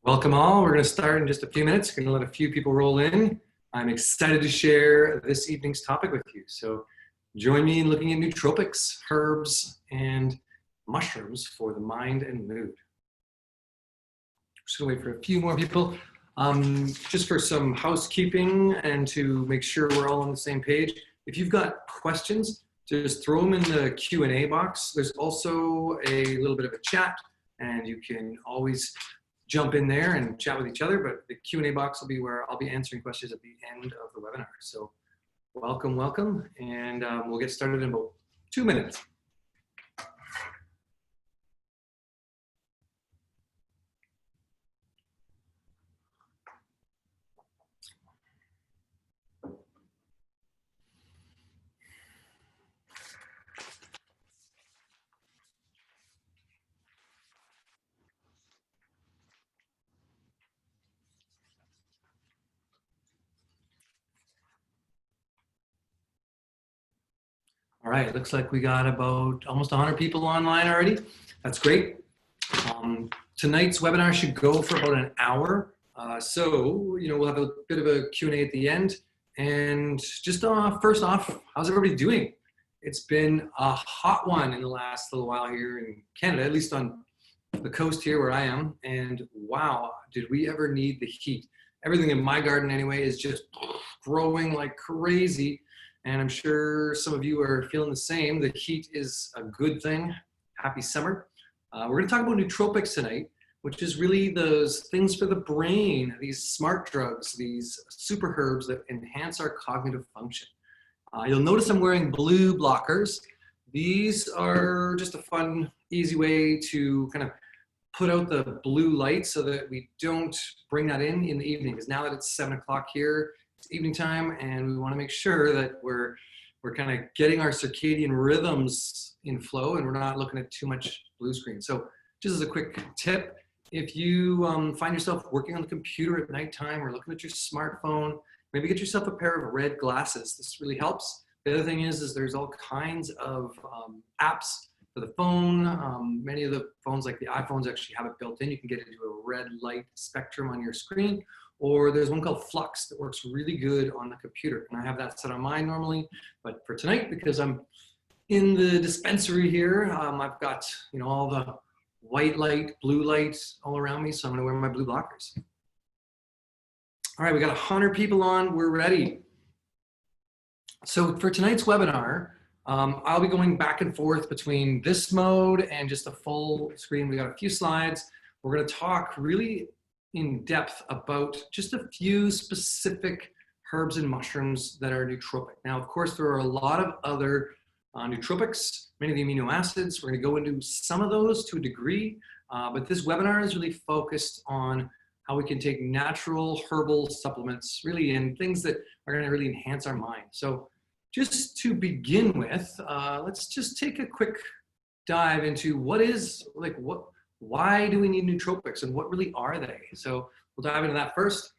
Welcome all. We're going to start in just a few minutes. Going to let a few people roll in. I'm excited to share this evening's topic with you. So join me in looking at nootropics, herbs, and mushrooms for the mind and mood. Just going to wait for a few more people. Just for some housekeeping and to make sure we're all on the same page. If you've got questions, just throw them in the Q&A box. There's also a little bit of a chat, and you can always jump in there and chat with each other, but the Q&A box will be where I'll be answering questions at the end of the webinar. So welcome, and we'll get started in about 2 minutes. All right, looks like we got about almost 100 people online already. That's great. Tonight's webinar should go for about an hour. So, we'll have a bit of a Q&A at the end. And just first off, how's everybody doing? It's been a hot one in the last little while here in Canada, at least on the coast here where I am. And wow, did we ever need the heat? Everything in my garden anyway is just growing like crazy. And I'm sure some of you are feeling the same. The heat is a good thing. Happy summer. We're going to talk about nootropics tonight, which is really those things for the brain, these smart drugs, these super herbs that enhance our cognitive function. You'll notice I'm wearing blue blockers. These are just a fun, easy way to kind of put out the blue light so that we don't bring that in the evening. Because now that it's 7 o'clock here, it's evening time, and we want to make sure that we're kind of getting our circadian rhythms in flow, and we're not looking at too much blue screen. So just as a quick tip, if you find yourself working on the computer at nighttime or looking at your smartphone, maybe get yourself a pair of red glasses. This really helps. The other thing is there's all kinds of apps for the phone. Many of the phones, like the iPhones, actually have it built in. You can get into a red light spectrum on your screen. Or there's one called Flux that works really good on the computer. And I have that set on mine normally. But for tonight, because I'm in the dispensary here, I've got all the white light, blue light all around me. So I'm gonna wear my blue blockers. All right, we got 100 people on, we're ready. So for tonight's webinar, I'll be going back and forth between this mode and just a full screen. We got a few slides. We're gonna talk really in depth about just a few specific herbs and mushrooms that are nootropic. Now, of course, there are a lot of other nootropics, many of the amino acids. We're going to go into some of those to a degree, but this webinar is really focused on how we can take natural herbal supplements, really, and things that are going to really enhance our mind. So just to begin with, let's just take a quick dive into why do we need nootropics and what really are they? So we'll dive into that first.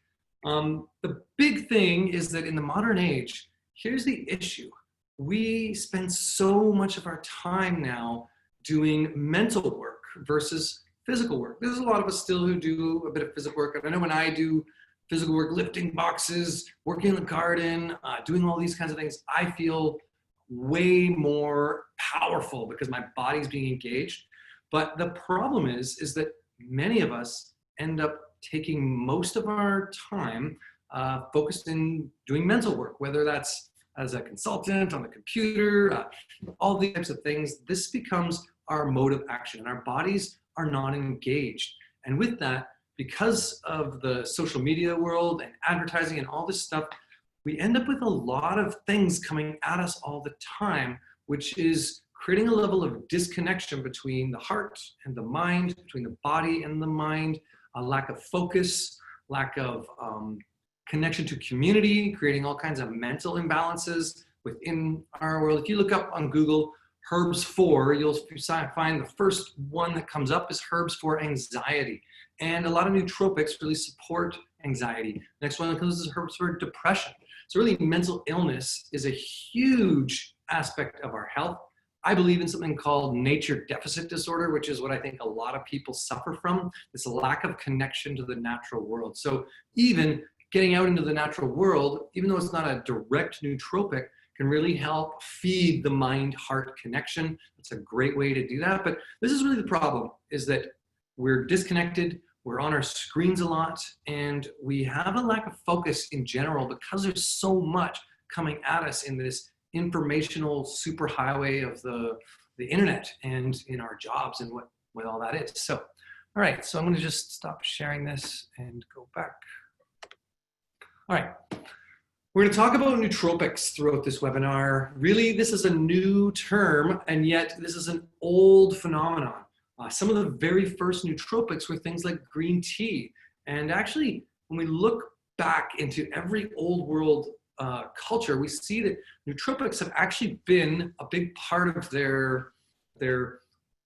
The big thing is that in the modern age, here's the issue. We spend so much of our time now doing mental work versus physical work. There's a lot of us still who do a bit of physical work. I know when I do physical work, lifting boxes, working in the garden, doing all these kinds of things, I feel way more powerful because my body's being engaged. But the problem is that many of us end up taking most of our time focused in doing mental work, whether that's as a consultant on the computer, all these types of things. This becomes our mode of action, and our bodies are not engaged. And with that, because of the social media world and advertising and all this stuff, we end up with a lot of things coming at us all the time, which is creating a level of disconnection between the heart and the mind, between the body and the mind, a lack of focus, lack of connection to community, creating all kinds of mental imbalances within our world. If you look up on Google herbs for, you'll find the first one that comes up is herbs for anxiety. And a lot of nootropics really support anxiety. Next one that comes is herbs for depression. So really mental illness is a huge aspect of our health. I believe in something called nature deficit disorder, which is what I think a lot of people suffer from, this lack of connection to the natural world. So even getting out into the natural world, even though it's not a direct nootropic, can really help feed the mind-heart connection. It's a great way to do that. But this is really the problem, is that we're disconnected, we're on our screens a lot, and we have a lack of focus in general because there's so much coming at us in this informational superhighway of the internet and in our jobs and what all that is. So, all right, so I'm gonna just stop sharing this and go back. All right, we're gonna talk about nootropics throughout this webinar. Really, this is a new term, and yet this is an old phenomenon. Some of the very first nootropics were things like green tea. And actually, when we look back into every old world culture, we see that nootropics have actually been a big part of their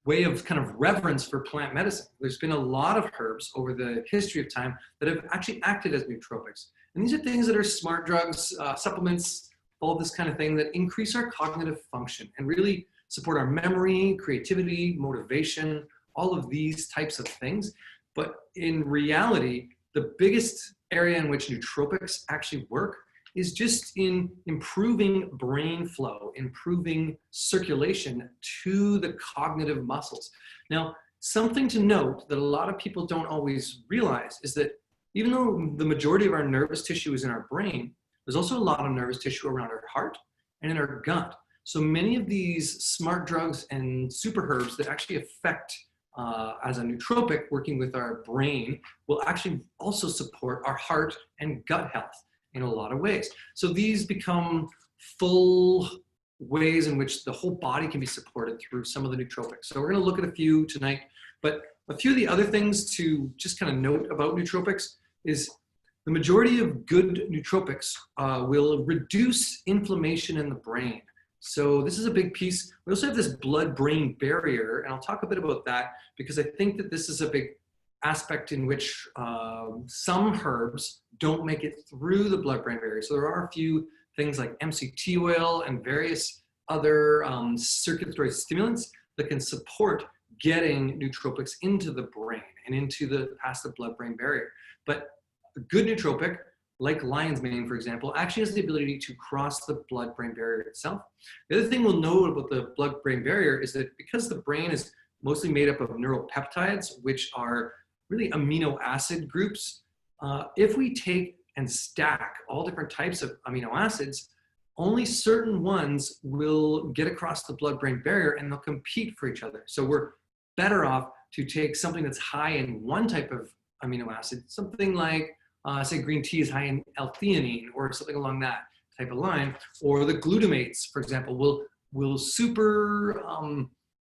way of kind of reverence for plant medicine. There's been a lot of herbs over the history of time that have actually acted as nootropics. And these are things that are smart drugs, supplements, all this kind of thing that increase our cognitive function and really support our memory, creativity, motivation, all of these types of things. But in reality, the biggest area in which nootropics actually work is just in improving brain flow, improving circulation to the cognitive muscles. Now, something to note that a lot of people don't always realize is that even though the majority of our nervous tissue is in our brain, there's also a lot of nervous tissue around our heart and in our gut. So many of these smart drugs and super herbs that actually affect as a nootropic working with our brain will actually also support our heart and gut health in a lot of ways. So these become full ways in which the whole body can be supported through some of the nootropics. So we're gonna look at a few tonight, but a few of the other things to just kind of note about nootropics is the majority of good nootropics will reduce inflammation in the brain. So this is a big piece. We also have this blood-brain barrier, and I'll talk a bit about that because I think that this is a big aspect in which some herbs don't make it through the blood-brain barrier. So there are a few things like MCT oil and various other circulatory stimulants that can support getting nootropics into the brain and into the past the blood-brain barrier. But a good nootropic, like lion's mane, for example, actually has the ability to cross the blood-brain barrier itself. The other thing we'll know about the blood-brain barrier is that because the brain is mostly made up of neuropeptides, which are really amino acid groups, if we take and stack all different types of amino acids, only certain ones will get across the blood-brain barrier and they'll compete for each other. So we're better off to take something that's high in one type of amino acid, something like say green tea is high in L-theanine or something along that type of line, or the glutamates, for example, will super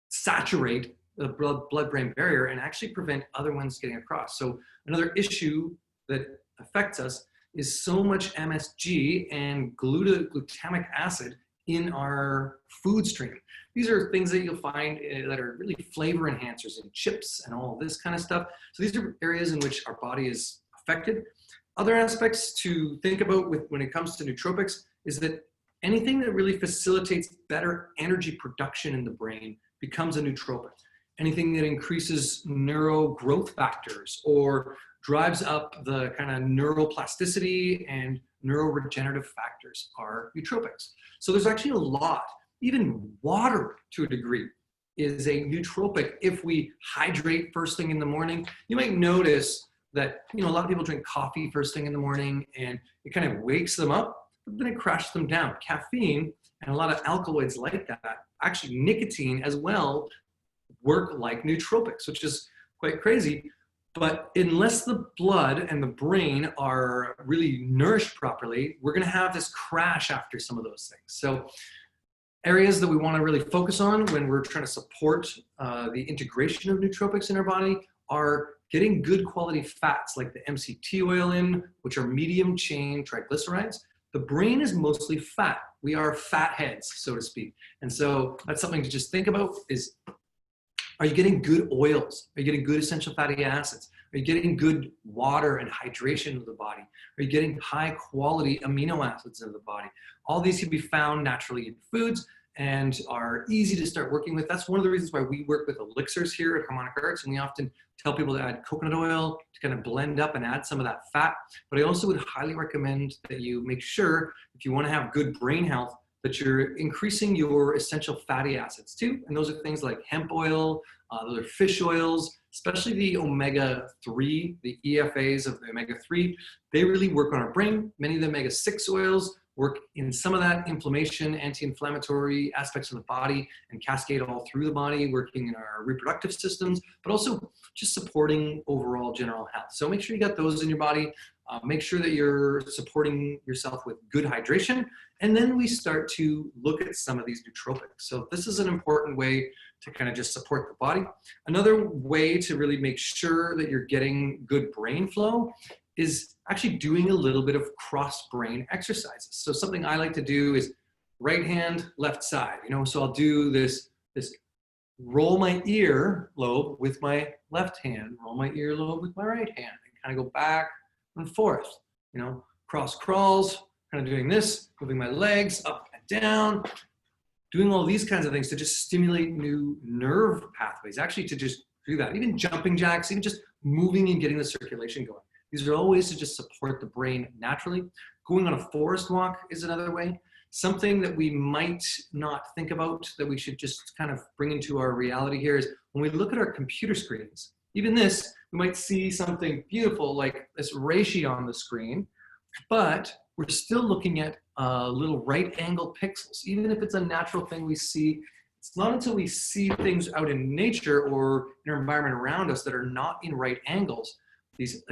saturate the blood-brain barrier and actually prevent other ones getting across. So another issue that affects us is so much MSG and glutamic acid in our food stream. These are things that you'll find that are really flavor enhancers in chips and all this kind of stuff. So these are areas in which our body is affected. Other aspects to think about when it comes to nootropics is that anything that really facilitates better energy production in the brain becomes a nootropic. Anything that increases neural growth factors or drives up the kind of neuroplasticity and neuroregenerative factors are nootropics. So there's actually a lot. Even water, to a degree, is a nootropic if we hydrate first thing in the morning. You might notice that, a lot of people drink coffee first thing in the morning and it kind of wakes them up, but then it crashes them down. Caffeine and a lot of alkaloids like that, actually nicotine as well, work like nootropics, which is quite crazy. But unless the blood and the brain are really nourished properly, we're gonna have this crash after some of those things. So areas that we wanna really focus on when we're trying to support the integration of nootropics in our body are getting good quality fats like the MCT oil in, which are medium chain triglycerides. The brain is mostly fat. We are fat heads, so to speak. And so that's something to just think about is, are you getting good oils? Are you getting good essential fatty acids? Are you getting good water and hydration of the body? Are you getting high quality amino acids in the body? All these can be found naturally in foods. and are easy to start working with. That's one of the reasons why we work with elixirs here at Harmonic Arts, and we often tell people to add coconut oil to kind of blend up and add some of that fat. But I also would highly recommend that you make sure, if you want to have good brain health, that you're increasing your essential fatty acids too. And those are things like hemp oil, those are fish oils, especially the omega-3, the EFAs of the omega-3. They really work on our brain. Many of the omega-6 oils work in some of that inflammation, anti-inflammatory aspects of the body and cascade all through the body, working in our reproductive systems, but also just supporting overall general health. So make sure you got those in your body. Make sure that you're supporting yourself with good hydration. And then we start to look at some of these nootropics. So this is an important way to kind of just support the body. Another way to really make sure that you're getting good brain flow is actually doing a little bit of cross brain exercises. So something I like to do is right hand, left side, so I'll do this roll my ear lobe with my left hand, roll my ear lobe with my right hand, and kind of go back and forth, cross crawls, kind of doing this, moving my legs up and down, doing all these kinds of things to just stimulate new nerve pathways, actually to just do that, even jumping jacks, even just moving and getting the circulation going. These are all ways to just support the brain naturally. Going on a forest walk is another way. Something that we might not think about that we should just kind of bring into our reality here is when we look at our computer screens, even this, we might see something beautiful like this reishi on the screen, but we're still looking at little right angle pixels. Even if it's a natural thing we see, it's not until we see things out in nature or in our environment around us that are not in right angles, these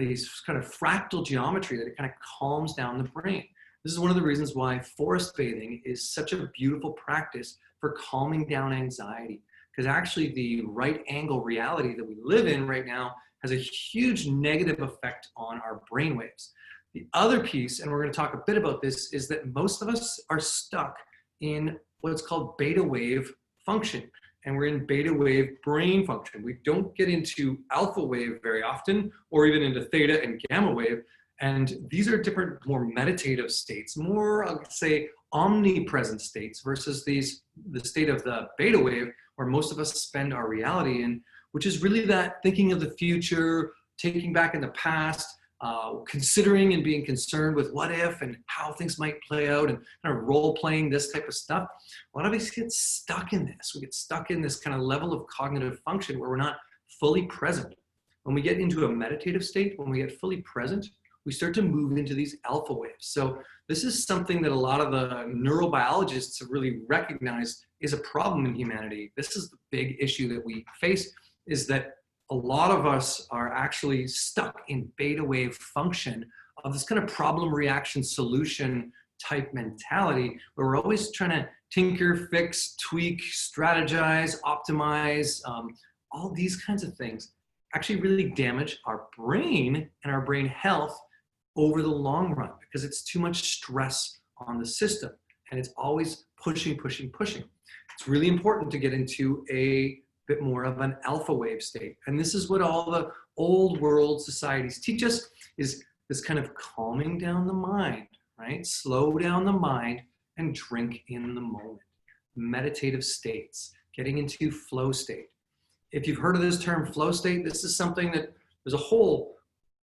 kind of fractal geometry, that it kind of calms down the brain. This is one of the reasons why forest bathing is such a beautiful practice for calming down anxiety, because actually the right angle reality that we live in right now has a huge negative effect on our brain waves. The other piece, and we're going to talk a bit about this, is that most of us are stuck in what's called beta wave function. And we're in beta wave brain function. We don't get into alpha wave very often, or even into theta and gamma wave. And these are different, more meditative states, more, I would say, omnipresent states versus the state of the beta wave, where most of us spend our reality in, which is really that thinking of the future, taking back in the past, considering and being concerned with what if and how things might play out, and kind of role playing this type of stuff. A lot of us get stuck in this. We get stuck in this kind of level of cognitive function where we're not fully present. When we get into a meditative state, when we get fully present, we start to move into these alpha waves. So this is something that a lot of the neurobiologists have really recognized is a problem in humanity. This is the big issue that we face, is that a lot of us are actually stuck in beta wave function of this kind of problem, reaction, solution type mentality, where we're always trying to tinker, fix, tweak, strategize, optimize, all these kinds of things actually really damage our brain and our brain health over the long run, because it's too much stress on the system and it's always pushing, pushing, pushing. It's really important to get into a bit more of an alpha wave state. And this is what all the old world societies teach us, is this kind of calming down the mind, right? Slow down the mind and drink in the moment. Meditative states, getting into flow state. If you've heard of this term flow state, this is something that there's a whole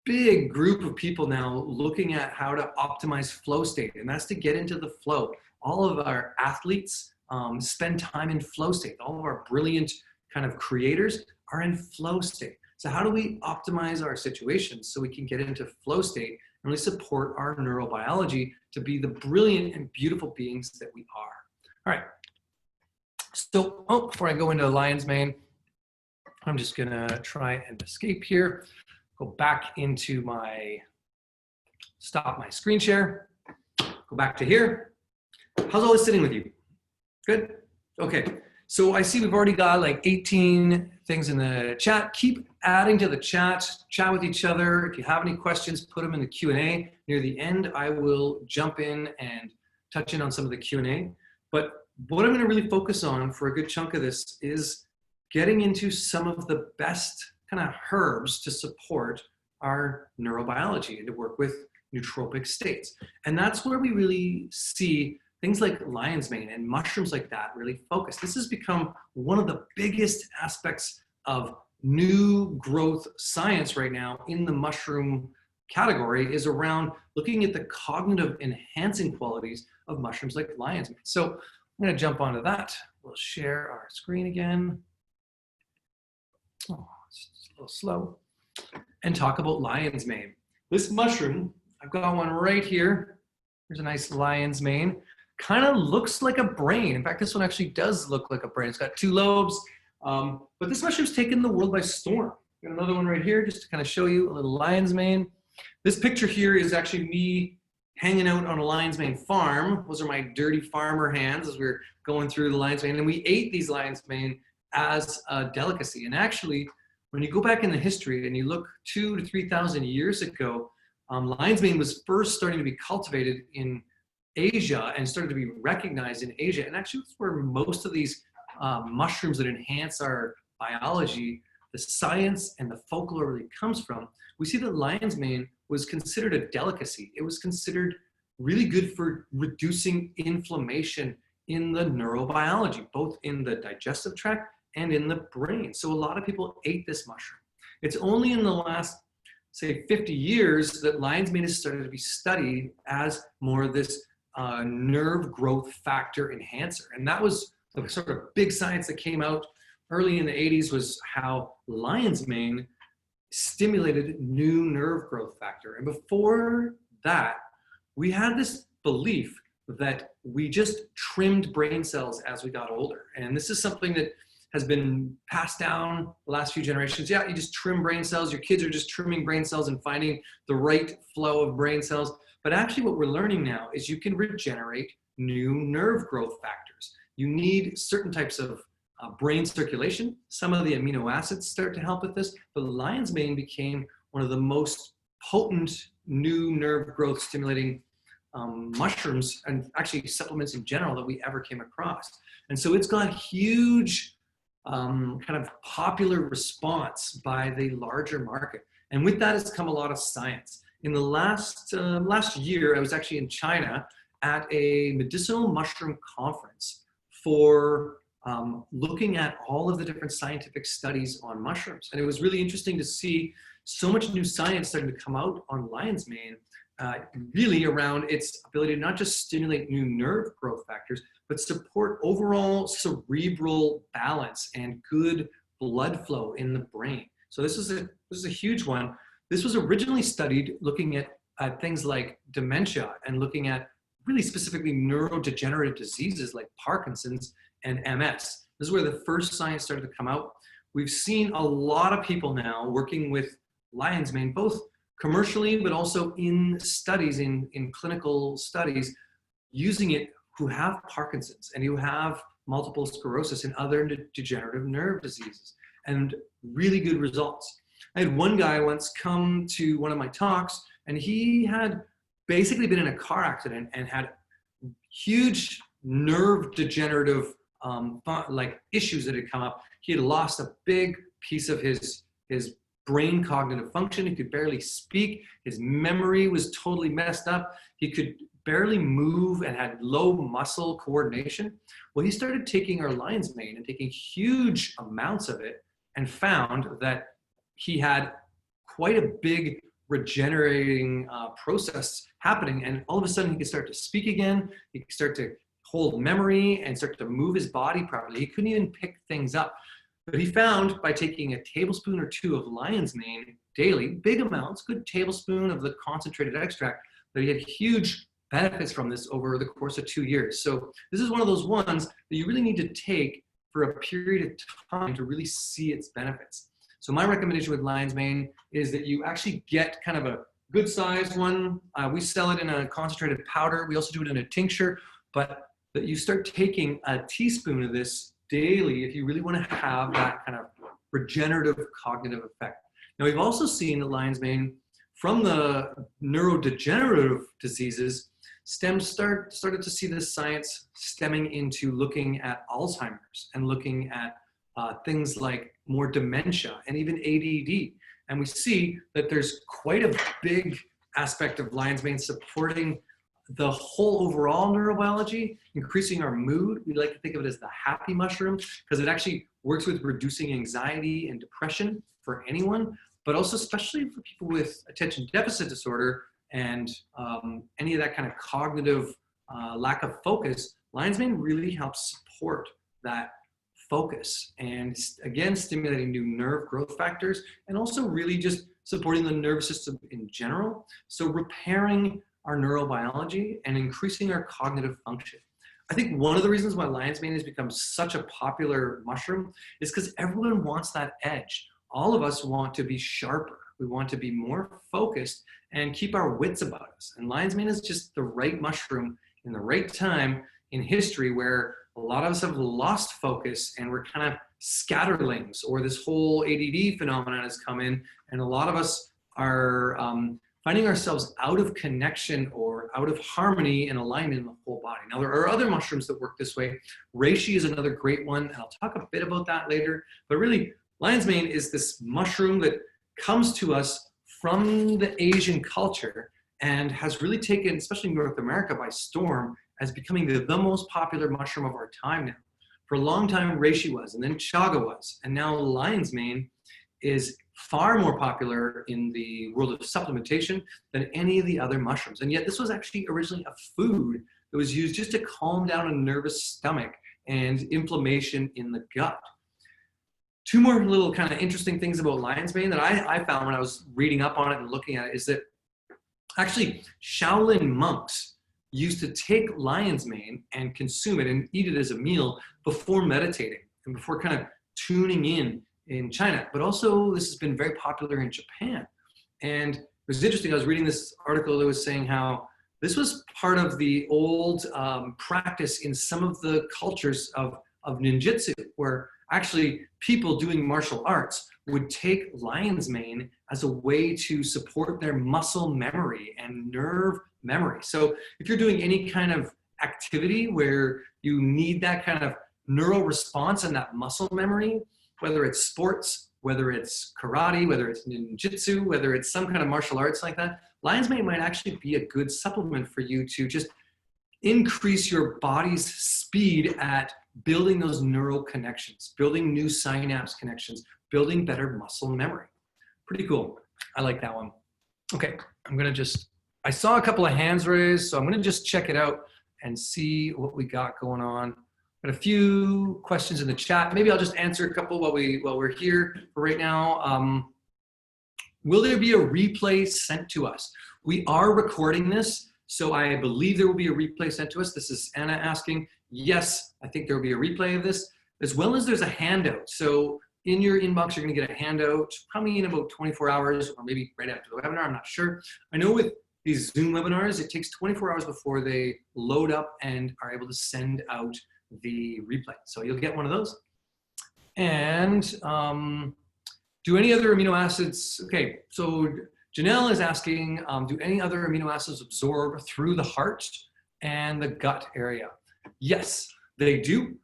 big group of people now looking at how to optimize flow state, and that's to get into the flow. All of our athletes spend time in flow state. All of our brilliant kind of creators are in flow state. So how do we optimize our situations so we can get into flow state and really support our neurobiology to be the brilliant and beautiful beings that we are? All right. So, before I go into lion's mane, I'm just gonna try and escape here. Go back into stop my screen share. Go back to here. How's all this sitting with you? Good? Okay. So I see we've already got like 18 things in the chat. Keep adding to the chat with each other. If you have any questions, put them in the Q&A. Near the end, I will jump in and touch in on some of the Q&A. But what I'm gonna really focus on for a good chunk of this is getting into some of the best kind of herbs to support our neurobiology and to work with nootropic states. And that's where we really see things like lion's mane and mushrooms like that really focus. This has become one of the biggest aspects of new growth science right now in the mushroom category, is around looking at the cognitive enhancing qualities of mushrooms like lion's mane. So I'm going to jump onto that. We'll share our screen again. Oh, it's a little slow. And talk about lion's mane. This mushroom, I've got one right here. Here's a nice lion's mane. Kind of looks like a brain. In fact, this one actually does look like a brain. It's got 2 lobes. But this mushroom's taken the world by storm. Got another one right here just to kind of show you a little lion's mane. This picture here is actually me hanging out on a lion's mane farm. Those are my dirty farmer hands as we were going through the lion's mane. And we ate these lion's mane as a delicacy. And actually, when you go back in the history and you look 2,000 to 3,000 years ago, lion's mane was first starting to be cultivated in Asia and started to be recognized in Asia. And actually, that's where most of these mushrooms that enhance our biology, the science and the folklore really comes from. We see that lion's mane was considered a delicacy. It was considered really good for reducing inflammation in the neurobiology, both in the digestive tract and in the brain. So a lot of people ate this mushroom. It's only in the last, say, 50 years that lion's mane has started to be studied as more of this nerve growth factor enhancer. And that was the sort of big science that came out early in the 80s, was how lion's mane stimulated new nerve growth factor. And before that, we had this belief that we just trimmed brain cells as we got older. And this is something that has been passed down the last few generations. Yeah, you just trim brain cells. Your kids are just trimming brain cells and finding the right flow of brain cells. But actually what we're learning now is you can regenerate new nerve growth factors. You need certain types of brain circulation. Some of the amino acids start to help with this, but lion's mane became one of the most potent new nerve growth stimulating mushrooms, and actually supplements in general, that we ever came across. And so it's got huge kind of popular response by the larger market. And with that has come a lot of science. In the last year, I was actually in China at a medicinal mushroom conference for looking at all of the different scientific studies on mushrooms. And it was really interesting to see so much new science starting to come out on lion's mane, really around its ability to not just stimulate new nerve growth factors, but support overall cerebral balance and good blood flow in the brain. So this is a huge one. This was originally studied looking at things like dementia and looking at really specifically neurodegenerative diseases like Parkinson's and MS. This is where the first science started to come out. We've seen a lot of people now working with lion's mane, both commercially, but also in studies, in clinical studies, using it, who have Parkinson's and who have multiple sclerosis and other degenerative nerve diseases, and really good results. I had one guy once come to one of my talks, and he had basically been in a car accident and had huge nerve degenerative like issues that had come up. He had lost a big piece of his brain cognitive function. He could barely speak. His memory was totally messed up. He could barely move and had low muscle coordination. Well, he started taking our lion's mane and taking huge amounts of it, and found that he had quite a big regenerating process happening. And all of a sudden he could start to speak again. He could start to hold memory and start to move his body properly. He couldn't even pick things up. But he found by taking a tablespoon or 2 of lion's mane daily, big amounts, good tablespoon of the concentrated extract, that he had huge benefits from this over the course of 2 years. So this is one of those ones that you really need to take for a period of time to really see its benefits. So my recommendation with lion's mane is that you actually get kind of a good sized one. We sell it in a concentrated powder. We also do it in a tincture, but that you start taking a teaspoon of this daily if you really want to have that kind of regenerative cognitive effect. Now, we've also seen the lion's mane from the neurodegenerative diseases started to see this science stemming into looking at Alzheimer's and looking at things like more dementia and even ADD. And we see that there's quite a big aspect of lion's mane supporting the whole overall neurobiology, increasing our mood. We like to think of it as the happy mushroom because it actually works with reducing anxiety and depression for anyone, but also especially for people with attention deficit disorder and any of that kind of cognitive lack of focus. Lion's mane really helps support that focus and, again, stimulating new nerve growth factors and also really just supporting the nervous system in general. So repairing our neurobiology and increasing our cognitive function. I think one of the reasons why lion's mane has become such a popular mushroom is because everyone wants that edge. All of us want to be sharper. We want to be more focused and keep our wits about us. And lion's mane is just the right mushroom in the right time in history where a lot of us have lost focus and we're kind of scatterlings, or this whole ADD phenomenon has come in, and a lot of us are finding ourselves out of connection or out of harmony and alignment in the whole body. Now, there are other mushrooms that work this way. Reishi is another great one, and I'll talk a bit about that later. But really, lion's mane is this mushroom that comes to us from the Asian culture and has really taken, especially North America, by storm as becoming the most popular mushroom of our time now. For a long time, reishi was, and then chaga was, and now lion's mane is far more popular in the world of supplementation than any of the other mushrooms. And yet this was actually originally a food that was used just to calm down a nervous stomach and inflammation in the gut. Two more little kind of interesting things about lion's mane that I found when I was reading up on it and looking at it is that actually Shaolin monks used to take lion's mane and consume it and eat it as a meal before meditating and before kind of tuning in China. But also this has been very popular in Japan. And it was interesting, I was reading this article that was saying how this was part of the old practice in some of the cultures of ninjutsu, where actually people doing martial arts would take lion's mane as a way to support their muscle memory and nerve memory. So if you're doing any kind of activity where you need that kind of neural response and that muscle memory, whether it's sports, whether it's karate, whether it's ninjutsu, whether it's some kind of martial arts like that, lion's mane might actually be a good supplement for you to just increase your body's speed at building those neural connections, building new synapse connections, building better muscle memory. Pretty cool. I like that one. Okay, I saw a couple of hands raised, so I'm gonna just check it out and see what we got going on. Got a few questions in the chat. Maybe I'll just answer a couple while we're here for right now. Will there be a replay sent to us? We are recording this, so I believe there will be a replay sent to us. This is Anna asking. Yes, I think there will be a replay of this, as well as there's a handout. So in your inbox, you're gonna get a handout probably in about 24 hours or maybe right after the webinar, I'm not sure. I know with these Zoom webinars, it takes 24 hours before they load up and are able to send out the replay. So you'll get one of those. And do any other amino acids, okay, so Janelle is asking, do any other amino acids absorb through the heart and the gut area? Yes, they do.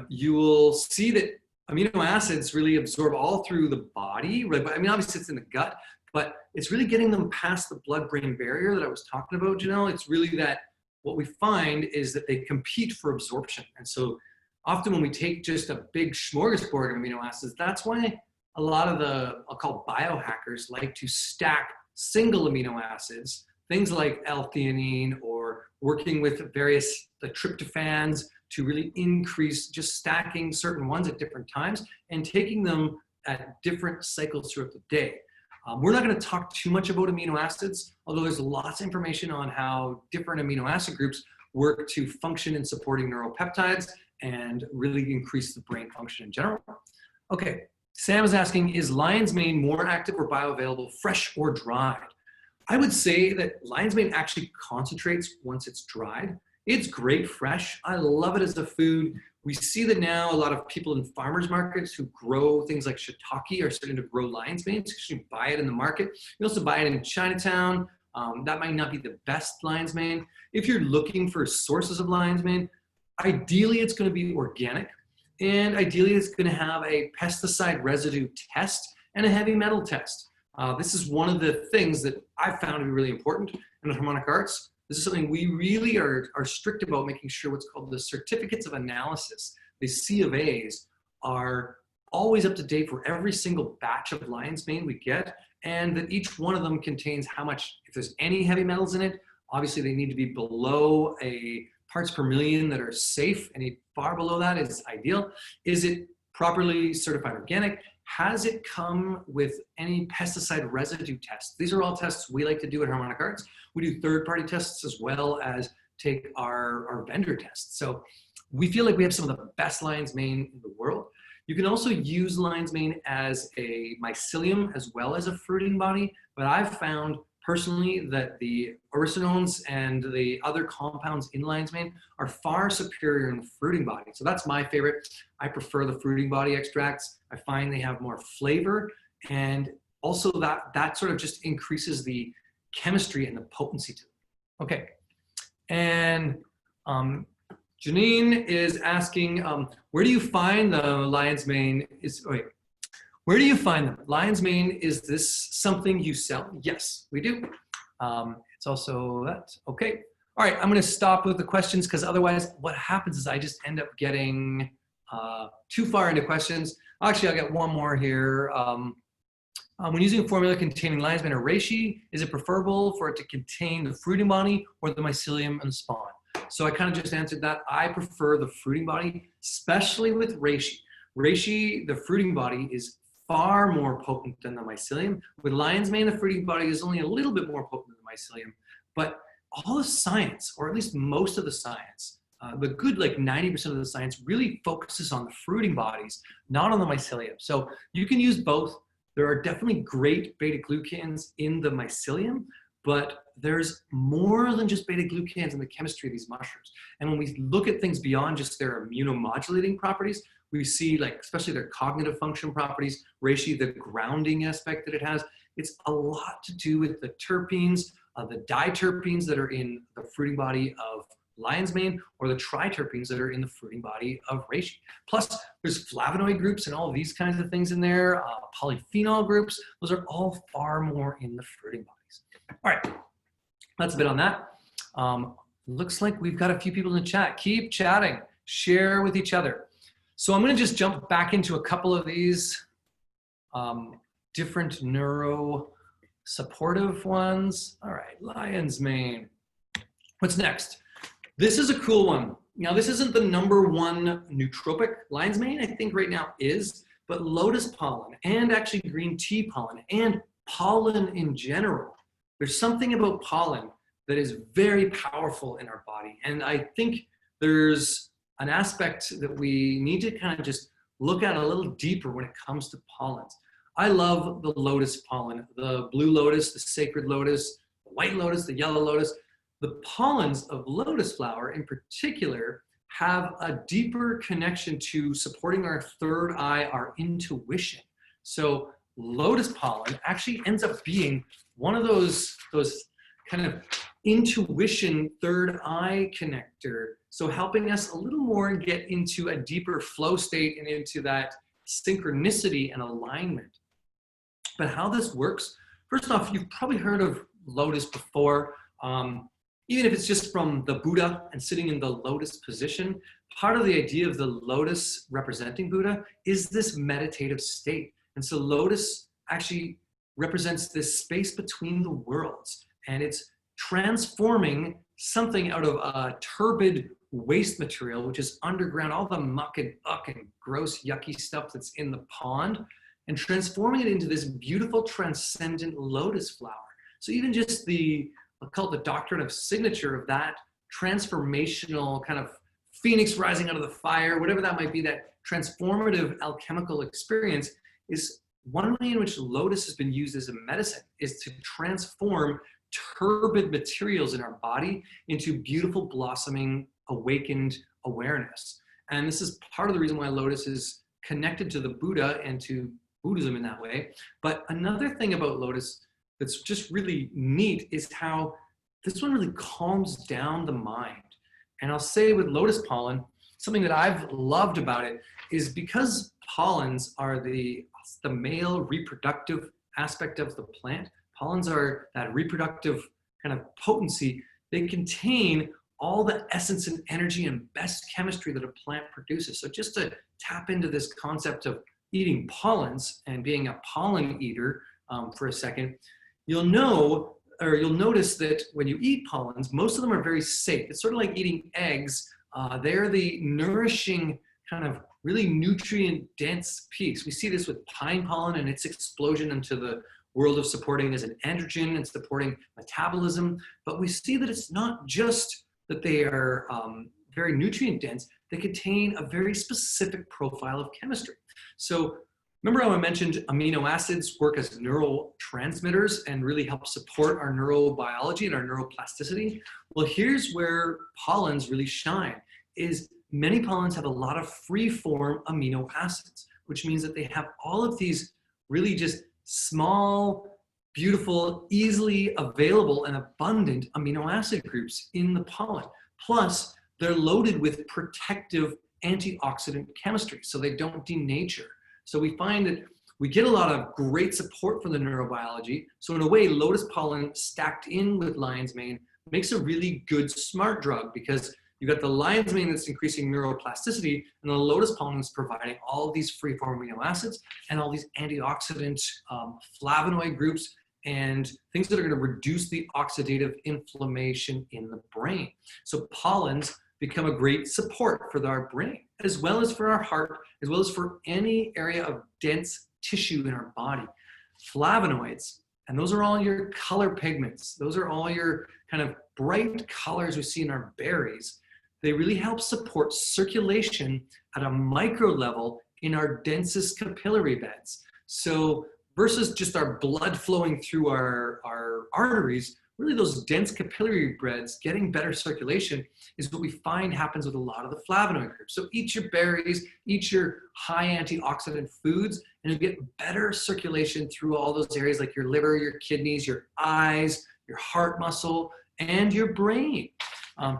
You will see that amino acids really absorb all through the body, right? But I mean, obviously it's in the gut, but it's really getting them past the blood-brain barrier that I was talking about, Janelle. It's really that what we find is that they compete for absorption. And so often when we take just a big smorgasbord of amino acids, that's why a lot of the, I'll call biohackers, like to stack single amino acids, things like L-theanine, or working with various the tryptophans to really increase, just stacking certain ones at different times and taking them at different cycles throughout the day. We're not going to talk too much about amino acids, although there's lots of information on how different amino acid groups work to function in supporting neuropeptides and really increase the brain function in general. Okay, Sam is asking, is lion's mane more active or bioavailable, fresh or dried? I would say that lion's mane actually concentrates once it's dried. It's great fresh. I love it as a food. We see that now a lot of people in farmers markets who grow things like shiitake are starting to grow lion's mane. So you buy it in the market. You also buy it in Chinatown. That might not be the best lion's mane. If you're looking for sources of lion's mane, ideally it's going to be organic. And ideally it's going to have a pesticide residue test and a heavy metal test. This is one of the things that I found to be really important in the harmonic arts. This is something we really are strict about, making sure what's called the certificates of analysis, the C of A's, are always up to date for every single batch of lion's mane we get, and that each one of them contains how much, if there's any heavy metals in it, obviously they need to be below a parts per million that are safe. Any far below that is ideal. Is it properly certified organic? Has it come with any pesticide residue tests? These are all tests we like to do at Harmonic Arts. We do third-party tests as well as take our vendor tests. So we feel like we have some of the best lion's mane in the world. You can also use lion's mane as a mycelium as well as a fruiting body, but I've found personally that the uracinones and the other compounds in lion's mane are far superior in the fruiting body. So that's my favorite. I prefer the fruiting body extracts. I find they have more flavor, and also that sort of just increases the chemistry and the potency to it. Okay, and Janine is asking, where do you find the lion's mane? Where do you find them? Lion's mane, is this something you sell? Yes, we do. It's also that. Okay. All right, I'm going to stop with the questions because otherwise what happens is I just end up getting too far into questions. Actually, I'll get one more here. When using a formula containing lion's mane or reishi, is it preferable for it to contain the fruiting body or the mycelium and spawn? So I kind of just answered that. I prefer the fruiting body, especially with reishi. Reishi, the fruiting body, is far more potent than the mycelium. With lion's mane, the fruiting body is only a little bit more potent than the mycelium, but all the science, or at least most of the science, the good like 90% of the science really focuses on the fruiting bodies, not on the mycelium. So you can use both. There are definitely great beta-glucans in the mycelium, but there's more than just beta-glucans in the chemistry of these mushrooms. And when we look at things beyond just their immunomodulating properties, we see, like, especially their cognitive function properties, reishi, the grounding aspect that it has. It's a lot to do with the terpenes, the diterpenes that are in the fruiting body of lion's mane, or the triterpenes that are in the fruiting body of reishi. Plus, there's flavonoid groups and all of these kinds of things in there, polyphenol groups. Those are all far more in the fruiting bodies. All right, that's a bit on that. Looks like we've got a few people in the chat. Keep chatting, share with each other. So I'm going to just jump back into a couple of these different neuro supportive ones. All right, lion's mane. What's next? This is a cool one. Now, this isn't the #1 nootropic. Lion's mane, I think right now is, but lotus pollen and actually green tea pollen and pollen in general. There's something about pollen that is very powerful in our body. And I think there's an aspect that we need to kind of just look at a little deeper when it comes to pollens. I love the lotus pollen, the blue lotus, the sacred lotus, the white lotus, the yellow lotus. The pollens of lotus flower in particular have a deeper connection to supporting our third eye, our intuition. So lotus pollen actually ends up being one of those kind of intuition third eye connector. So helping us a little more get into a deeper flow state and into that synchronicity and alignment. But how this works, first off, you've probably heard of lotus before. Even if it's just from the Buddha and sitting in the lotus position, part of the idea of the lotus representing Buddha is this meditative state. And so lotus actually represents this space between the worlds, and it's transforming something out of a turbid waste material, which is underground, all the muck and uck and gross, yucky stuff that's in the pond, and transforming it into this beautiful, transcendent lotus flower. So even just I'll call it the doctrine of signature of that transformational kind of phoenix rising out of the fire, whatever that might be, that transformative alchemical experience is one way in which lotus has been used as a medicine, is to transform turbid materials in our body into beautiful, blossoming, awakened awareness. And this is part of the reason why lotus is connected to the Buddha and to Buddhism in that way. But another thing about lotus that's just really neat is how this one really calms down the mind. And I'll say with lotus pollen, something that I've loved about it is because pollens are the male reproductive aspect of the plant. Pollens are that reproductive kind of potency. they contain all the essence and energy and best chemistry that a plant produces. So just to tap into this concept of eating pollens and being a pollen eater for a second, you'll notice that when you eat pollens, most of them are very safe. It's sort of like eating eggs. They're the nourishing, kind of really nutrient dense piece. We see this with pine pollen and its explosion into the world of supporting as an androgen and supporting metabolism. But we see that it's not just that they are very nutrient dense, they contain a very specific profile of chemistry. So remember how I mentioned amino acids work as neurotransmitters and really help support our neurobiology and our neuroplasticity? Well, here's where pollens really shine, is many pollens have a lot of free-form amino acids, which means that they have all of these really just small, beautiful, easily available and abundant amino acid groups in the pollen. Plus, they're loaded with protective antioxidant chemistry, so they don't denature. So we find that we get a lot of great support from the neurobiology. So in a way, lotus pollen stacked in with lion's mane makes a really good smart drug, because you've got the lion's mane that's increasing neuroplasticity, and the lotus pollen is providing all of these free-form amino acids and all these antioxidant flavonoid groups and things that are going to reduce the oxidative inflammation in the brain. So pollens become a great support for our brain, as well as for our heart, as well as for any area of dense tissue in our body. Flavonoids, and those are all your color pigments. Those are all your kind of bright colors we see in our berries. They really help support circulation at a micro level in our densest capillary beds. So versus just our blood flowing through our arteries, really those dense capillary beds getting better circulation is what we find happens with a lot of the flavonoid groups. So eat your berries, eat your high antioxidant foods, and you'll get better circulation through all those areas like your liver, your kidneys, your eyes, your heart muscle, and your brain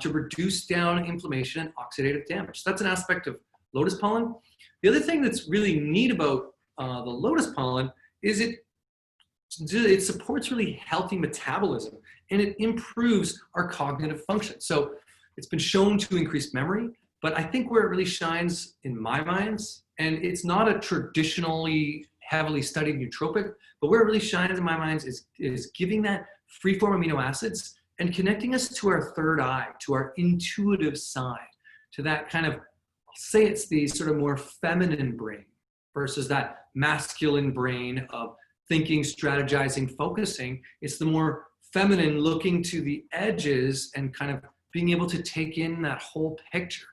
to reduce down inflammation and oxidative damage. So that's an aspect of lotus pollen. The other thing that's really neat about the lotus pollen is it supports really healthy metabolism, and it improves our cognitive function. So it's been shown to increase memory, but I think where it really shines in my minds, and it's not a traditionally heavily studied nootropic, but where it really shines in my minds is giving that free-form amino acids and connecting us to our third eye, to our intuitive side, to that kind of, I'll say it's the sort of more feminine brain versus that masculine brain of thinking, strategizing, focusing. It's the more feminine, looking to the edges and kind of being able to take in that whole picture,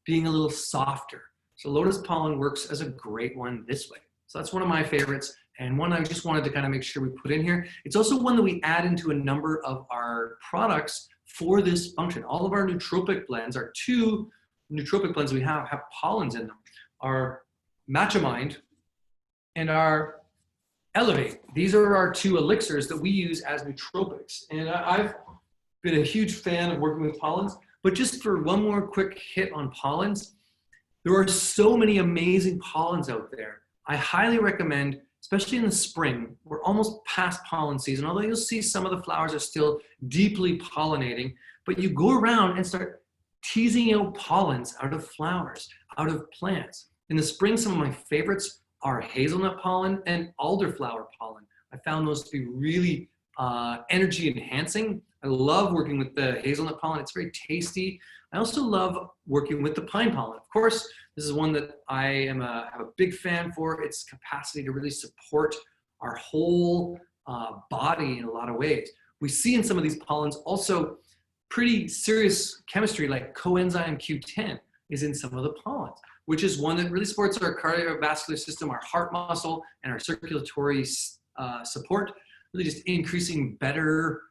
being a little softer. So lotus pollen works as a great one this way. So that's one of my favorites, and one I just wanted to kind of make sure we put in here. It's also one that we add into a number of our products for this function. All of our nootropic blends, our 2 nootropic blends we have pollens in them, our Matcha Mind and our Elevate. These are our 2 elixirs that we use as nootropics. And I've been a huge fan of working with pollens, but just for one more quick hit on pollens, there are so many amazing pollens out there. I highly recommend, especially in the spring, we're almost past pollen season, although you'll see some of the flowers are still deeply pollinating, but you go around and start teasing out pollens out of flowers, out of plants. In the spring, some of my favorites are hazelnut pollen and elderflower pollen. I found those to be really energy enhancing. I love working with the hazelnut pollen. It's very tasty. I also love working with the pine pollen. Of course, this is one that I am have a big fan for. Its capacity to really support our whole body in a lot of ways. We see in some of these pollens also pretty serious chemistry, like coenzyme Q10 is in some of the pollens, which is one that really supports our cardiovascular system, our heart muscle, and our circulatory support, really just increasing better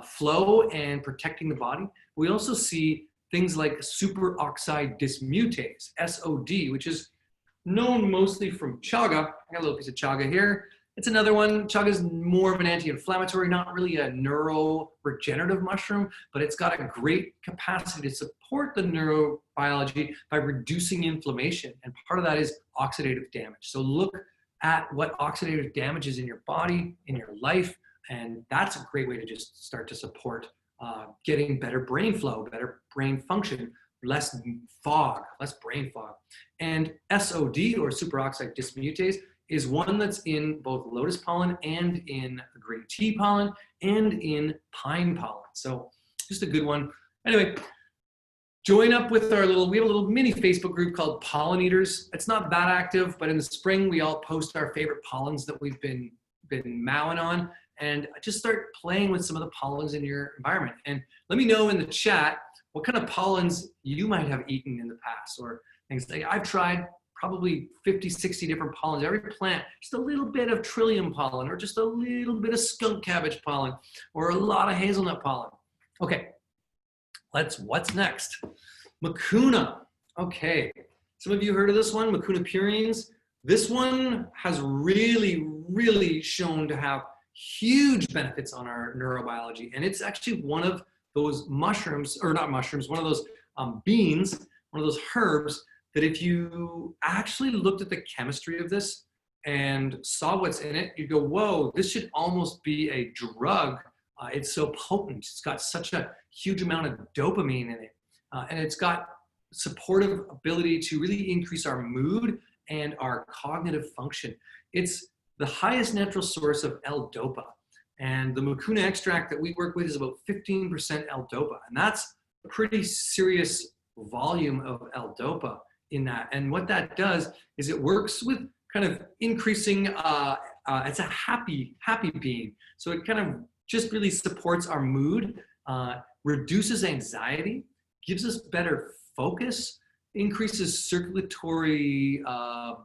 flow and protecting the body. We also see things like superoxide dismutase, SOD, which is known mostly from chaga. I got a little piece of chaga here. It's another one. Chaga is more of an anti-inflammatory, not really a neuroregenerative mushroom, but it's got a great capacity to support the neurobiology by reducing inflammation. And part of that is oxidative damage. So look at what oxidative damage is in your body, in your life, and that's a great way to just start to support getting better brain flow, better brain function, less fog, less brain fog. And SOD, or superoxide dismutase, is one that's in both lotus pollen and in green tea pollen and in pine pollen. So just a good one. Anyway, join up with we have a little mini Facebook group called Pollen Eaters. It's not that active, but in the spring, we all post our favorite pollens that we've been mowing on, and just start playing with some of the pollens in your environment. And let me know in the chat what kind of pollens you might have eaten in the past, or things like I've tried probably 50, 60 different pollens. Every plant, just a little bit of trillium pollen, or just a little bit of skunk cabbage pollen, or a lot of hazelnut pollen. Okay, what's next? Mucuna. Okay, some of you heard of this one, Mucuna purines. This one has really shown to have huge benefits on our neurobiology. And it's actually one of those mushrooms, or not mushrooms, one of those beans, one of those herbs that if you actually looked at the chemistry of this and saw what's in it, you'd go, whoa, this should almost be a drug. It's so potent. It's got such a huge amount of dopamine in it. And it's got supportive ability to really increase our mood and our cognitive function. It's the highest natural source of L-dopa. And the Mucuna extract that we work with is about 15% L-dopa. And that's a pretty serious volume of L-dopa in that. And what that does is it works with kind of increasing, it's a happy bean. So it kind of just really supports our mood, reduces anxiety, gives us better focus, increases circulatory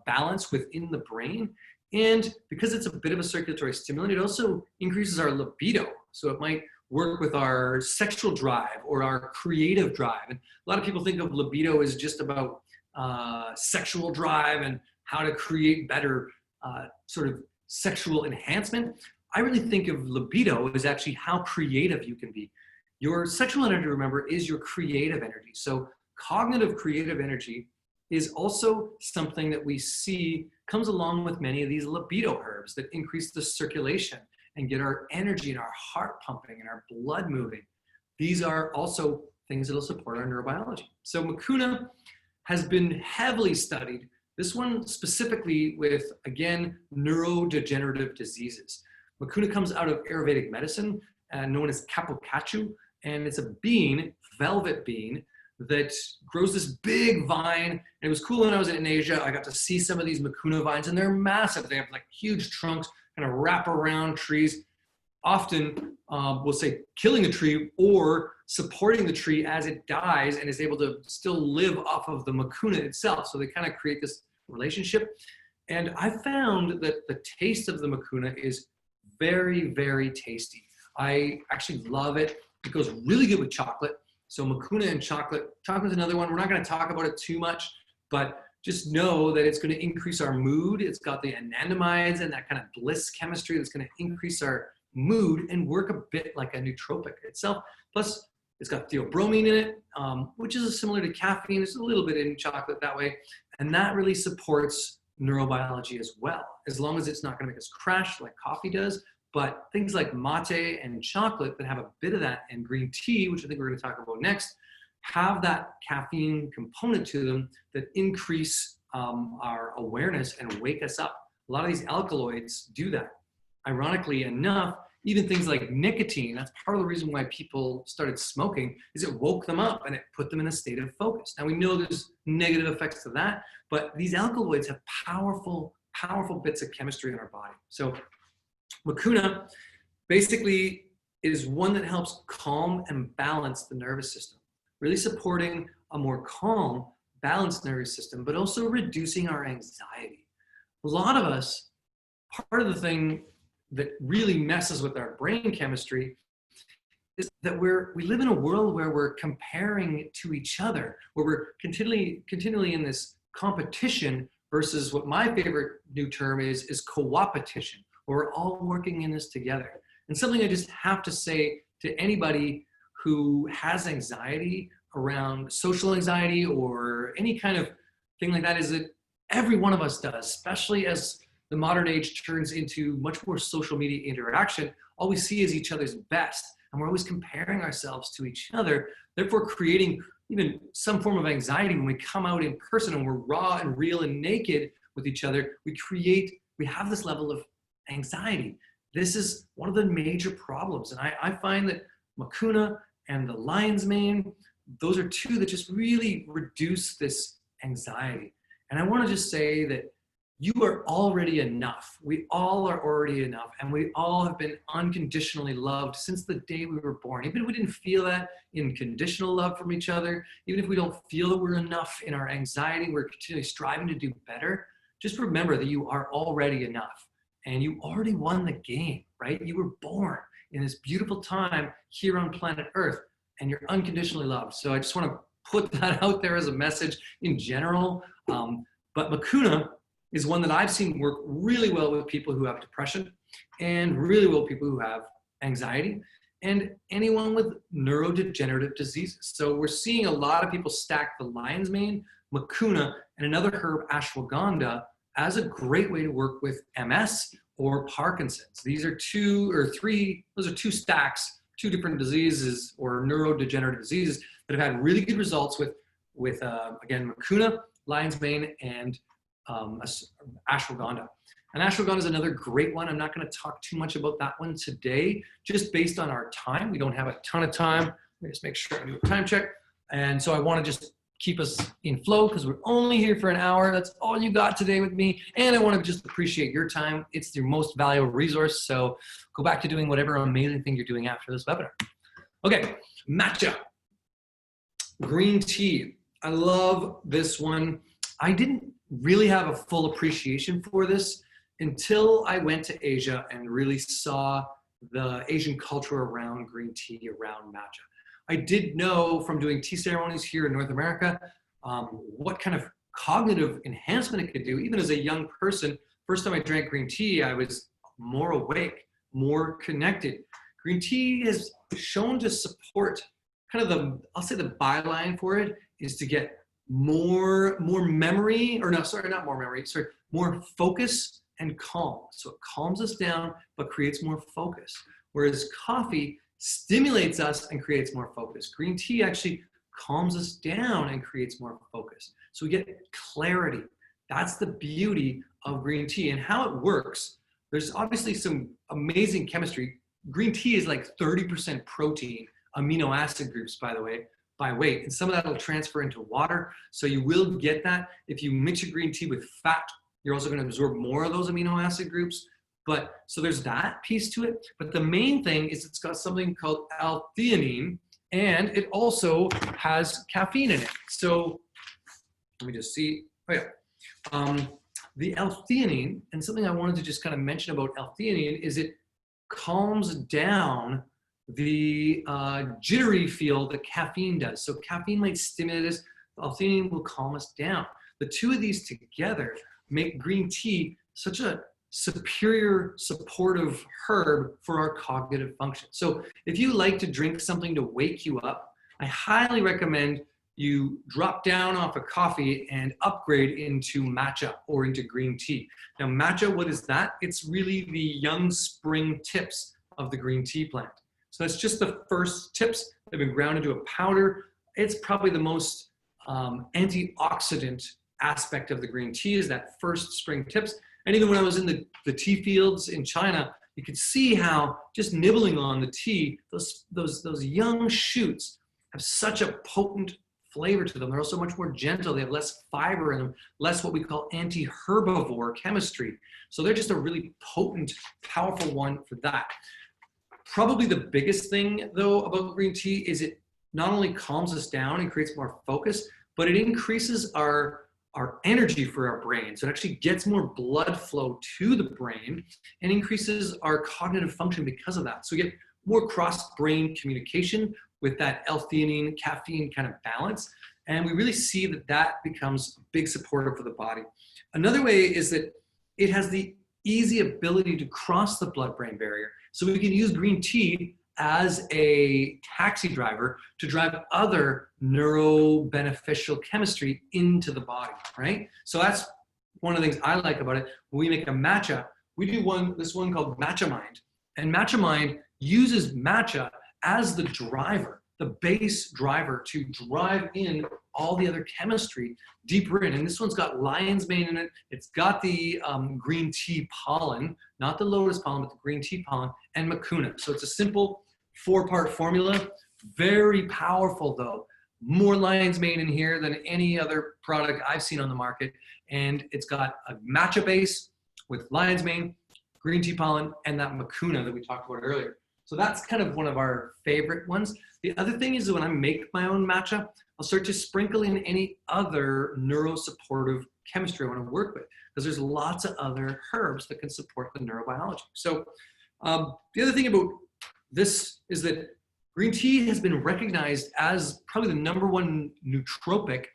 balance within the brain. And because it's a bit of a circulatory stimulant, it also increases our libido. So it might work with our sexual drive or our creative drive. And a lot of people think of libido as just about sexual drive and how to create better sort of sexual enhancement. I really think of libido as actually how creative you can be. Your sexual energy, remember, is your creative energy. So cognitive creative energy is also something that we see comes along with many of these libido herbs that increase the circulation and get our energy and our heart pumping and our blood moving. These are also things that will support our neurobiology. So Mucuna has been heavily studied, this one specifically with, again, neurodegenerative diseases. Mucuna comes out of Ayurvedic medicine, known as kapokachu, and it's a bean, velvet bean, that grows this big vine. And it was cool when I was in Asia. I got to see some of these Mucuna vines, and they're massive. They have like huge trunks, kind of wrap around trees, often we'll say killing a tree or supporting the tree as it dies and is able to still live off of the Mucuna itself. So they kind of create this relationship. And I found that the taste of the Mucuna is very tasty. I actually love it. It goes really good with chocolate. So Mucuna and chocolate. Chocolate's another one. We're not going to talk about it too much, but just know that it's going to increase our mood. It's got the anandamides and that kind of bliss chemistry that's going to increase our mood and work a bit like a nootropic itself. Plus, it's got theobromine in it, which is similar to caffeine. It's a little bit in chocolate that way. And that really supports neurobiology as well, as long as it's not going to make us crash like coffee does. But things like mate and chocolate that have a bit of that, and green tea, which I think we're going to talk about next, have that caffeine component to them that increase our awareness and wake us up. A lot of these alkaloids do that. Ironically enough, even things like nicotine, that's part of the reason why people started smoking, is it woke them up and it put them in a state of focus. Now we know there's negative effects to that, but these alkaloids have powerful bits of chemistry in our body. So Mucuna basically is one that helps calm and balance the nervous system, really supporting a more calm, balanced nervous system, but also reducing our anxiety. A lot of us, part of the thing that really messes with our brain chemistry is that we live in a world where we're comparing to each other, where we're continually in this competition versus what my favorite new term is co-opetition. We're all working in this together. And something I just have to say to anybody who has anxiety around social anxiety or any kind of thing like that is that every one of us does, especially as the modern age turns into much more social media interaction. All we see is each other's best. and we're always comparing ourselves to each other, therefore creating even some form of anxiety when we come out in person and we're raw and real and naked with each other. We have this level of anxiety. This is one of the major problems. And I find that Mucuna and the lion's mane, those are two that just really reduce this anxiety. And I want to just say that you are already enough. We all are already enough. And we all have been unconditionally loved since the day we were born. Even if we didn't feel that in conditional love from each other, even if we don't feel that we're enough in our anxiety, we're continually striving to do better, just remember that you are already enough. And you already won the game, right? You were born in this beautiful time here on planet Earth, and you're unconditionally loved. So I just want to put that out there as a message in general. But Mucuna is one that I've seen work really well with people who have depression, and really well with people who have anxiety, and anyone with neurodegenerative diseases. So we're seeing a lot of people stack the lion's mane, Mucuna, and another herb, ashwagandha, as a great way to work with MS or Parkinson's. These are those are two stacks, two different diseases or neurodegenerative diseases that have had really good results with again, Mucuna, lion's mane, and ashwagandha. And ashwagandha is another great one. I'm not going to talk too much about that one today, just based on our time. We don't have a ton of time. Let me just make sure I do a time check. And so I want to just keep us in flow because we're only here for an hour. That's all you got today with me. And I want to just appreciate your time. It's your most valuable resource. So go back to doing whatever amazing thing you're doing after this webinar. Okay, matcha, green tea. I love this one. I didn't really have a full appreciation for this until I went to Asia and really saw the Asian culture around green tea, around matcha. I did know from doing tea ceremonies here in North America what kind of cognitive enhancement it could do. Even as a young person, first time I drank green tea, I was more awake, more connected. Green tea has shown to support kind of I'll say the byline for it is to get more memory, or no, sorry, not more memory, sorry, more focus and calm. So it calms us down, but creates more focus. Whereas coffee stimulates us and creates more focus. Green tea actually calms us down and creates more focus. So we get clarity. That's the beauty of green tea and how it works. There's obviously some amazing chemistry. Green tea is like 30% protein, amino acid groups, by the way, by weight. And some of that will transfer into water. So you will get that. If you mix your green tea with fat, you're also going to absorb more of those amino acid groups. But so there's that piece to it. But the main thing is it's got something called L-theanine, and it also has caffeine in it. So let me just see. Oh yeah. The L-theanine, and something I wanted to just kind of mention about L-theanine is it calms down the jittery feel that caffeine does. So caffeine might stimulate us. L-theanine will calm us down. The two of these together make green tea such a superior supportive herb for our cognitive function. So if you like to drink something to wake you up, I highly recommend you drop down off of coffee and upgrade into matcha or into green tea. Now matcha, what is that? It's really the young spring tips of the green tea plant. So that's just the first tips. They've been ground into a powder. It's probably the most antioxidant aspect of the green tea is that first spring tips. And even when I was in the tea fields in China, you could see how just nibbling on the tea, those young shoots have such a potent flavor to them. They're also much more gentle. They have less fiber in them, less what we call anti-herbivore chemistry. So they're just a really potent, powerful one for that. Probably the biggest thing, though, about green tea is it not only calms us down and creates more focus, but it increases our energy for our brain. So it actually gets more blood flow to the brain and increases our cognitive function because of that. So we get more cross-brain communication with that L-theanine, caffeine kind of balance. And we really see that that becomes a big supporter for the body. Another way is that it has the easy ability to cross the blood-brain barrier. So we can use green tea as a taxi driver to drive other neuro-beneficial chemistry into the body, right? So that's one of the things I like about it. When we make a matcha, we do this one called Matcha Mind. And Matcha Mind uses matcha as the driver, the base driver to drive in all the other chemistry deeper in. And this one's got lion's mane in it. It's got the green tea pollen, not the lotus pollen, but the green tea pollen, and Mucuna. So it's a simple 4-part formula. Very powerful though. More lion's mane in here than any other product I've seen on the market. And it's got a matcha base with lion's mane, green tea pollen, and that Mucuna that we talked about earlier. So that's kind of one of our favorite ones. The other thing is when I make my own matcha, I'll start to sprinkle in any other neurosupportive chemistry I want to work with, because there's lots of other herbs that can support the neurobiology. So the other thing about this is that green tea has been recognized as probably the #1 nootropic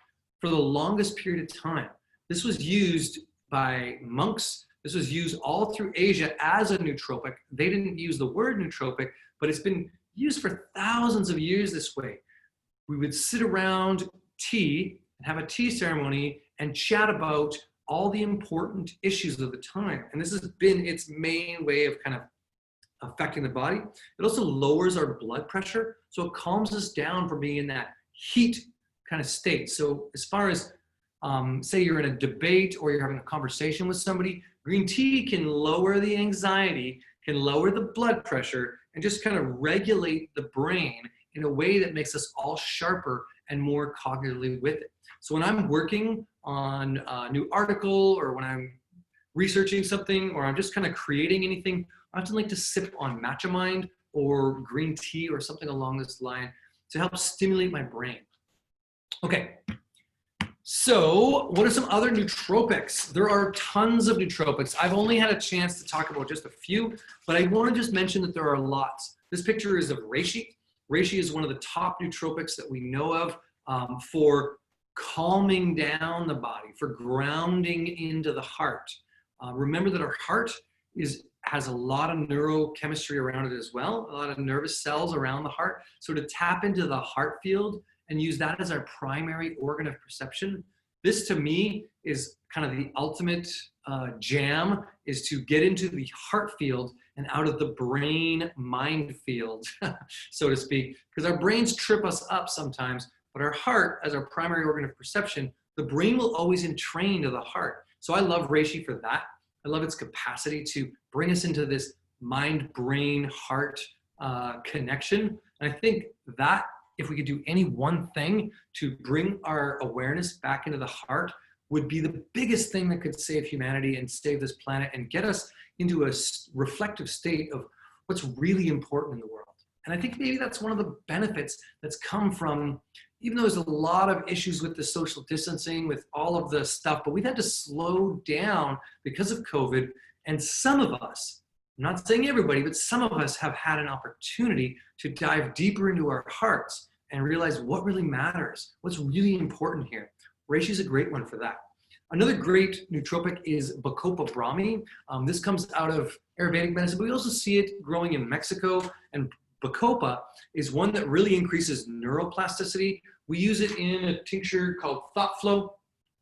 for the longest period of time. This was used by monks. This was used all through Asia as a nootropic. They didn't use the word nootropic, but it's been used for thousands of years this way. We would sit around tea and have a tea ceremony and chat about all the important issues of the time. And this has been its main way of kind of affecting the body. It also lowers our blood pressure, so it calms us down from being in that heat kind of state. So as far as say you're in a debate or you're having a conversation with somebody, green tea can lower the anxiety, can lower the blood pressure, and just kind of regulate the brain in a way that makes us all sharper and more cognitively with it. So when I'm working on a new article, or when I'm researching something, or I'm just kind of creating anything, I often like to sip on matcha mind or green tea or something along this line to help stimulate my brain. Okay. So what are some other nootropics? There are tons of nootropics. I've only had a chance to talk about just a few, but I want to just mention that there are lots. This picture is of reishi. Reishi is one of the top nootropics that we know of for calming down the body, for grounding into the heart. Remember that our heart has a lot of neurochemistry around it as well, a lot of nervous cells around the heart. So to tap into the heart field and use that as our primary organ of perception, this to me is kind of the ultimate jam, is to get into the heart field and out of the brain mind field, so to speak, because our brains trip us up sometimes, but our heart, as our primary organ of perception, the brain will always entrain to the heart. So I love reishi for that. I love its capacity to bring us into this mind-brain-heart connection. And I think that if we could do any one thing to bring our awareness back into the heart, would be the biggest thing that could save humanity and save this planet and get us into a reflective state of what's really important in the world. And I think maybe that's one of the benefits that's come from, even though there's a lot of issues with the social distancing, with all of the stuff, but we've had to slow down because of COVID. And some of us, I'm not saying everybody, but some of us have had an opportunity to dive deeper into our hearts and realize what really matters, what's really important here. Reishi is a great one for that. Another great nootropic is Bacopa brahmi. This comes out of Ayurvedic medicine, but we also see it growing in Mexico. And Bacopa is one that really increases neuroplasticity. We use it in a tincture called Thought Flow.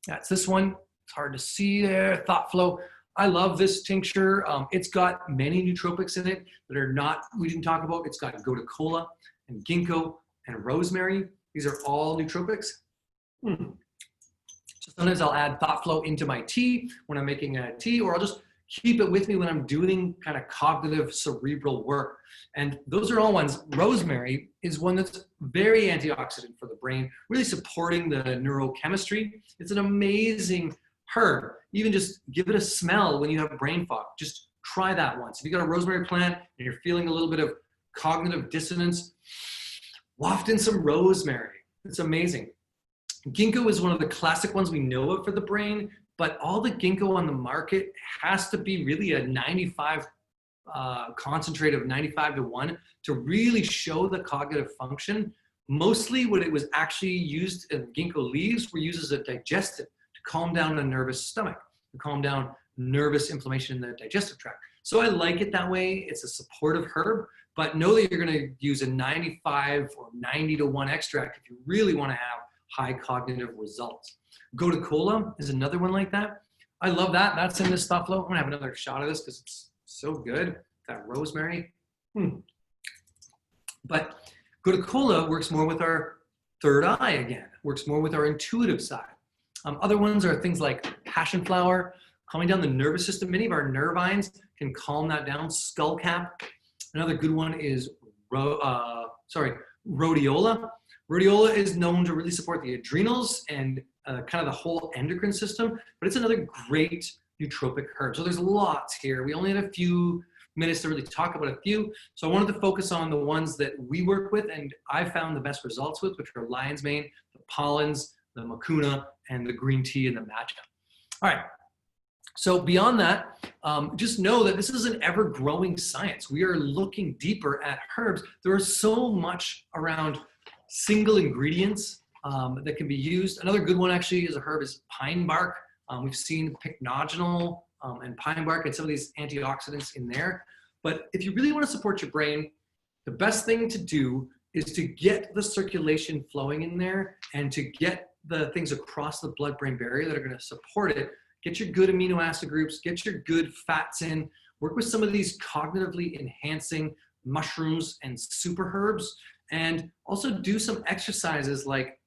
That's this one. It's hard to see there, Thought Flow. I love this tincture. It's got many nootropics in it that are not, we didn't talk about. It's got gotu kola and ginkgo and rosemary. These are all nootropics. So sometimes I'll add Thought Flow into my tea when I'm making a tea, or I'll just keep it with me when I'm doing kind of cognitive cerebral work. And those are all ones. Rosemary is one that's very antioxidant for the brain, really supporting the neurochemistry. It's an amazing herb. Even just give it a smell when you have brain fog. Just try that once. If you got a rosemary plant and you're feeling a little bit of cognitive dissonance, waft in some rosemary. It's amazing. Ginkgo is one of the classic ones we know of for the brain, but all the ginkgo on the market has to be really a 95 concentrate of 95:1 to really show the cognitive function. Mostly what it was actually used, ginkgo leaves were used as a digestive to calm down a nervous stomach, to calm down nervous inflammation in the digestive tract. So I like it that way. It's a supportive herb, but know that you're going to use a 95 or 90:1 extract if you really want to have high cognitive results. Gotu kola is another one like that. I love that. That's in this Thought Flow. I'm gonna have another shot of this because it's so good. That rosemary. But Gotu-kola works more with our third eye again, works more with our intuitive side. Other ones are things like passion flower, calming down the nervous system. Many of our nervines can calm that down. Skullcap. Another good one is rhodiola. Rhodiola is known to really support the adrenals and kind of the whole endocrine system, but it's another great nootropic herb. So there's lots here. We only had a few minutes to really talk about a few. So I wanted to focus on the ones that we work with and I found the best results with, which are lion's mane, the pollens, the mucuna, and the green tea and the matcha. All right. So beyond that, just know that this is an ever-growing science. We are looking deeper at herbs. There is so much around single ingredients that can be used. Another good one actually is a herb is pine bark. We've seen pycnogenol and pine bark and some of these antioxidants in there. But if you really want to support your brain, the best thing to do is to get the circulation flowing in there and to get the things across the blood-brain barrier that are going to support it. Get your good amino acid groups, get your good fats in, work with some of these cognitively enhancing mushrooms and super herbs, and also do some exercises like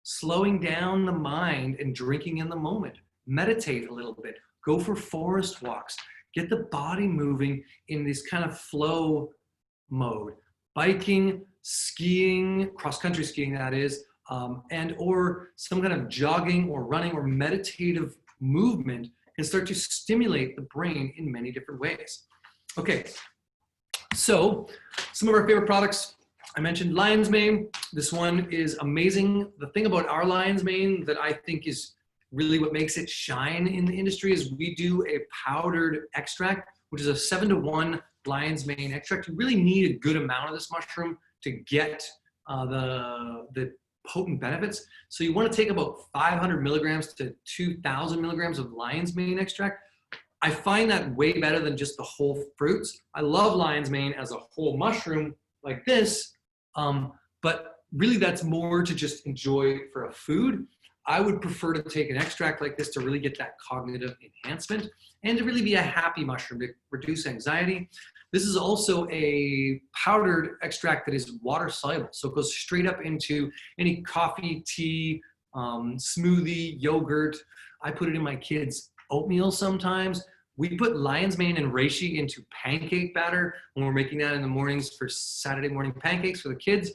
slowing down the mind and drinking in the moment. Meditate a little bit, go for forest walks, get the body moving in this kind of flow mode. Biking, skiing, cross-country skiing that is, and or some kind of jogging or running or meditative movement can start to stimulate the brain in many different ways. Okay, so some of our favorite products, I mentioned lion's mane. This one is amazing. The thing about our lion's mane that I think is really what makes it shine in the industry is we do a powdered extract, which is a 7-to-1 lion's mane extract. You really need a good amount of this mushroom to get the potent benefits. So you want to take about 500 milligrams to 2,000 milligrams of lion's mane extract. I find that way better than just the whole fruits. I love lion's mane as a whole mushroom like this, but really that's more to just enjoy for a food. I would prefer to take an extract like this to really get that cognitive enhancement and to really be a happy mushroom to reduce anxiety. This is also a powdered extract that is water soluble. So it goes straight up into any coffee, tea, smoothie, yogurt. I put it in my kids' oatmeal sometimes. We put lion's mane and reishi into pancake batter when we're making that in the mornings for Saturday morning pancakes for the kids.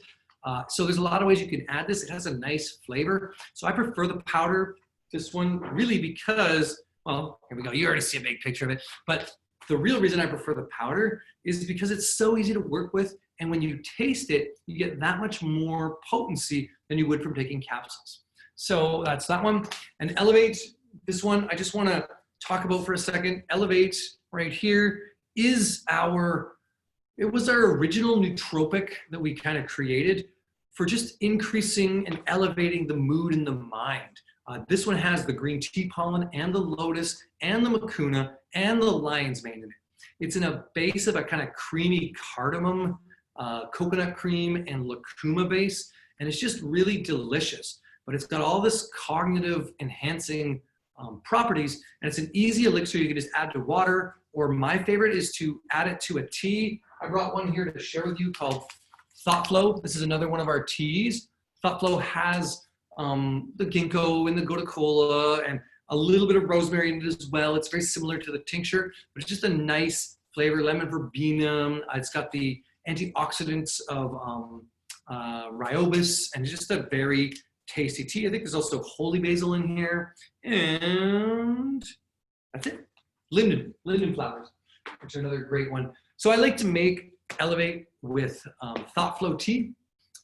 So there's a lot of ways you can add this. It has a nice flavor. So I prefer the powder, this one, really because, well, here we go. You already see a big picture of it. But the real reason I prefer the powder is because it's so easy to work with. And when you taste it, you get that much more potency than you would from taking capsules. So that's that one. And Elevate, this one, I just want to talk about for a second. Elevate right here is it was our original nootropic that we kind of created for just increasing and elevating the mood and the mind. This one has the green tea pollen and the lotus and the mucuna and the lion's mane in it. It's in a base of a kind of creamy cardamom, coconut cream and lucuma base, and it's just really delicious. But it's got all this cognitive enhancing properties, and it's an easy elixir you can just add to water, or my favorite is to add it to a tea. I brought one here to share with you called Thought Flow. This is another one of our teas. Thought Flow has the ginkgo and the gotu-kola and a little bit of rosemary in it as well. It's very similar to the tincture, but it's just a nice flavor. Lemon verbena. It's got the antioxidants of rhyobis, and it's just a very tasty tea. I think there's also holy basil in here, and that's it. Linden flowers, which are another great one. So I like to make Elevate with Thought Flow tea.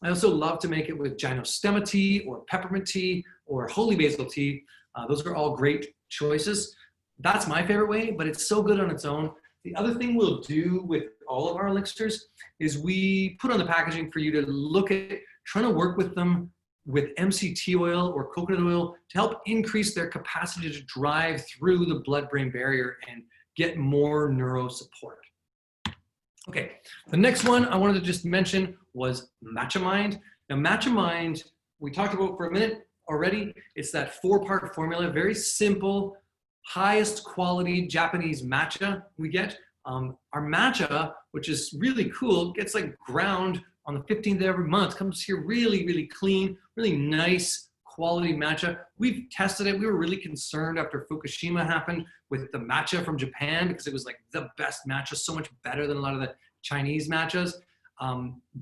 I also love to make it with gynostemma tea or peppermint tea or holy basil tea. Those are all great choices. That's my favorite way, but it's so good on its own. The other thing we'll do with all of our elixirs is we put on the packaging for you to look at trying to work with them with MCT oil or coconut oil to help increase their capacity to drive through the blood-brain barrier and get more neuro support. Okay, the next one I wanted to just mention was Matcha Mind. Now Matcha Mind, we talked about for a minute already. It's that 4-part formula, very simple, highest quality Japanese matcha we get. Our matcha, which is really cool, gets like ground on the 15th of every month. Comes here really, really clean, really nice quality matcha. We've tested it. We were really concerned after Fukushima happened with the matcha from Japan because it was like the best matcha, so much better than a lot of the Chinese matchas.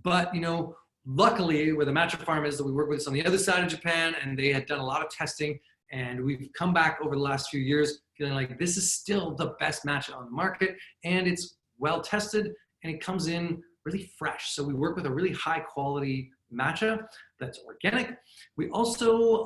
But, you know, luckily where the matcha farm is that we work with is on the other side of Japan, and they had done a lot of testing, and we've come back over the last few years feeling like this is still the best matcha on the market, and it's well tested and it comes in really fresh. So we work with a really high quality matcha that's organic. We also,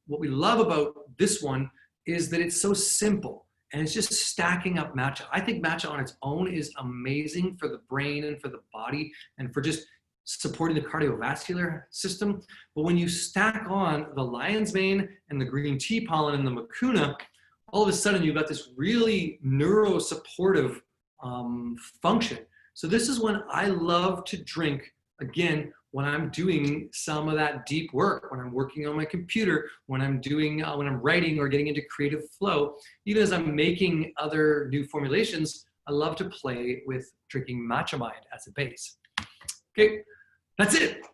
what we love about this one is that it's so simple and it's just stacking up matcha. I think matcha on its own is amazing for the brain and for the body and for just supporting the cardiovascular system. But when you stack on the lion's mane and the green tea pollen and the mucuna, all of a sudden you've got this really neurosupportive function. So this is when I love to drink, again, when I'm doing some of that deep work, when I'm working on my computer, when I'm doing, when I'm writing or getting into creative flow, even as I'm making other new formulations, I love to play with drinking matcha mind as a base. Okay, that's it.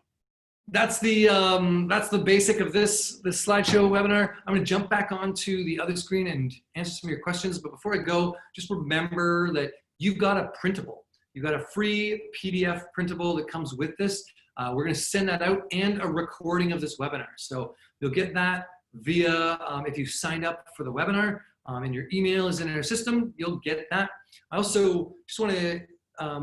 That's the basic of this slideshow webinar. I'm going to jump back onto the other screen and answer some of your questions. But before I go, just remember that you've got a printable. You've got a free PDF printable that comes with this. We're going to send that out and a recording of this webinar. So you'll get that via, if you signed up for the webinar and your email is in our system, you'll get that. I also just want to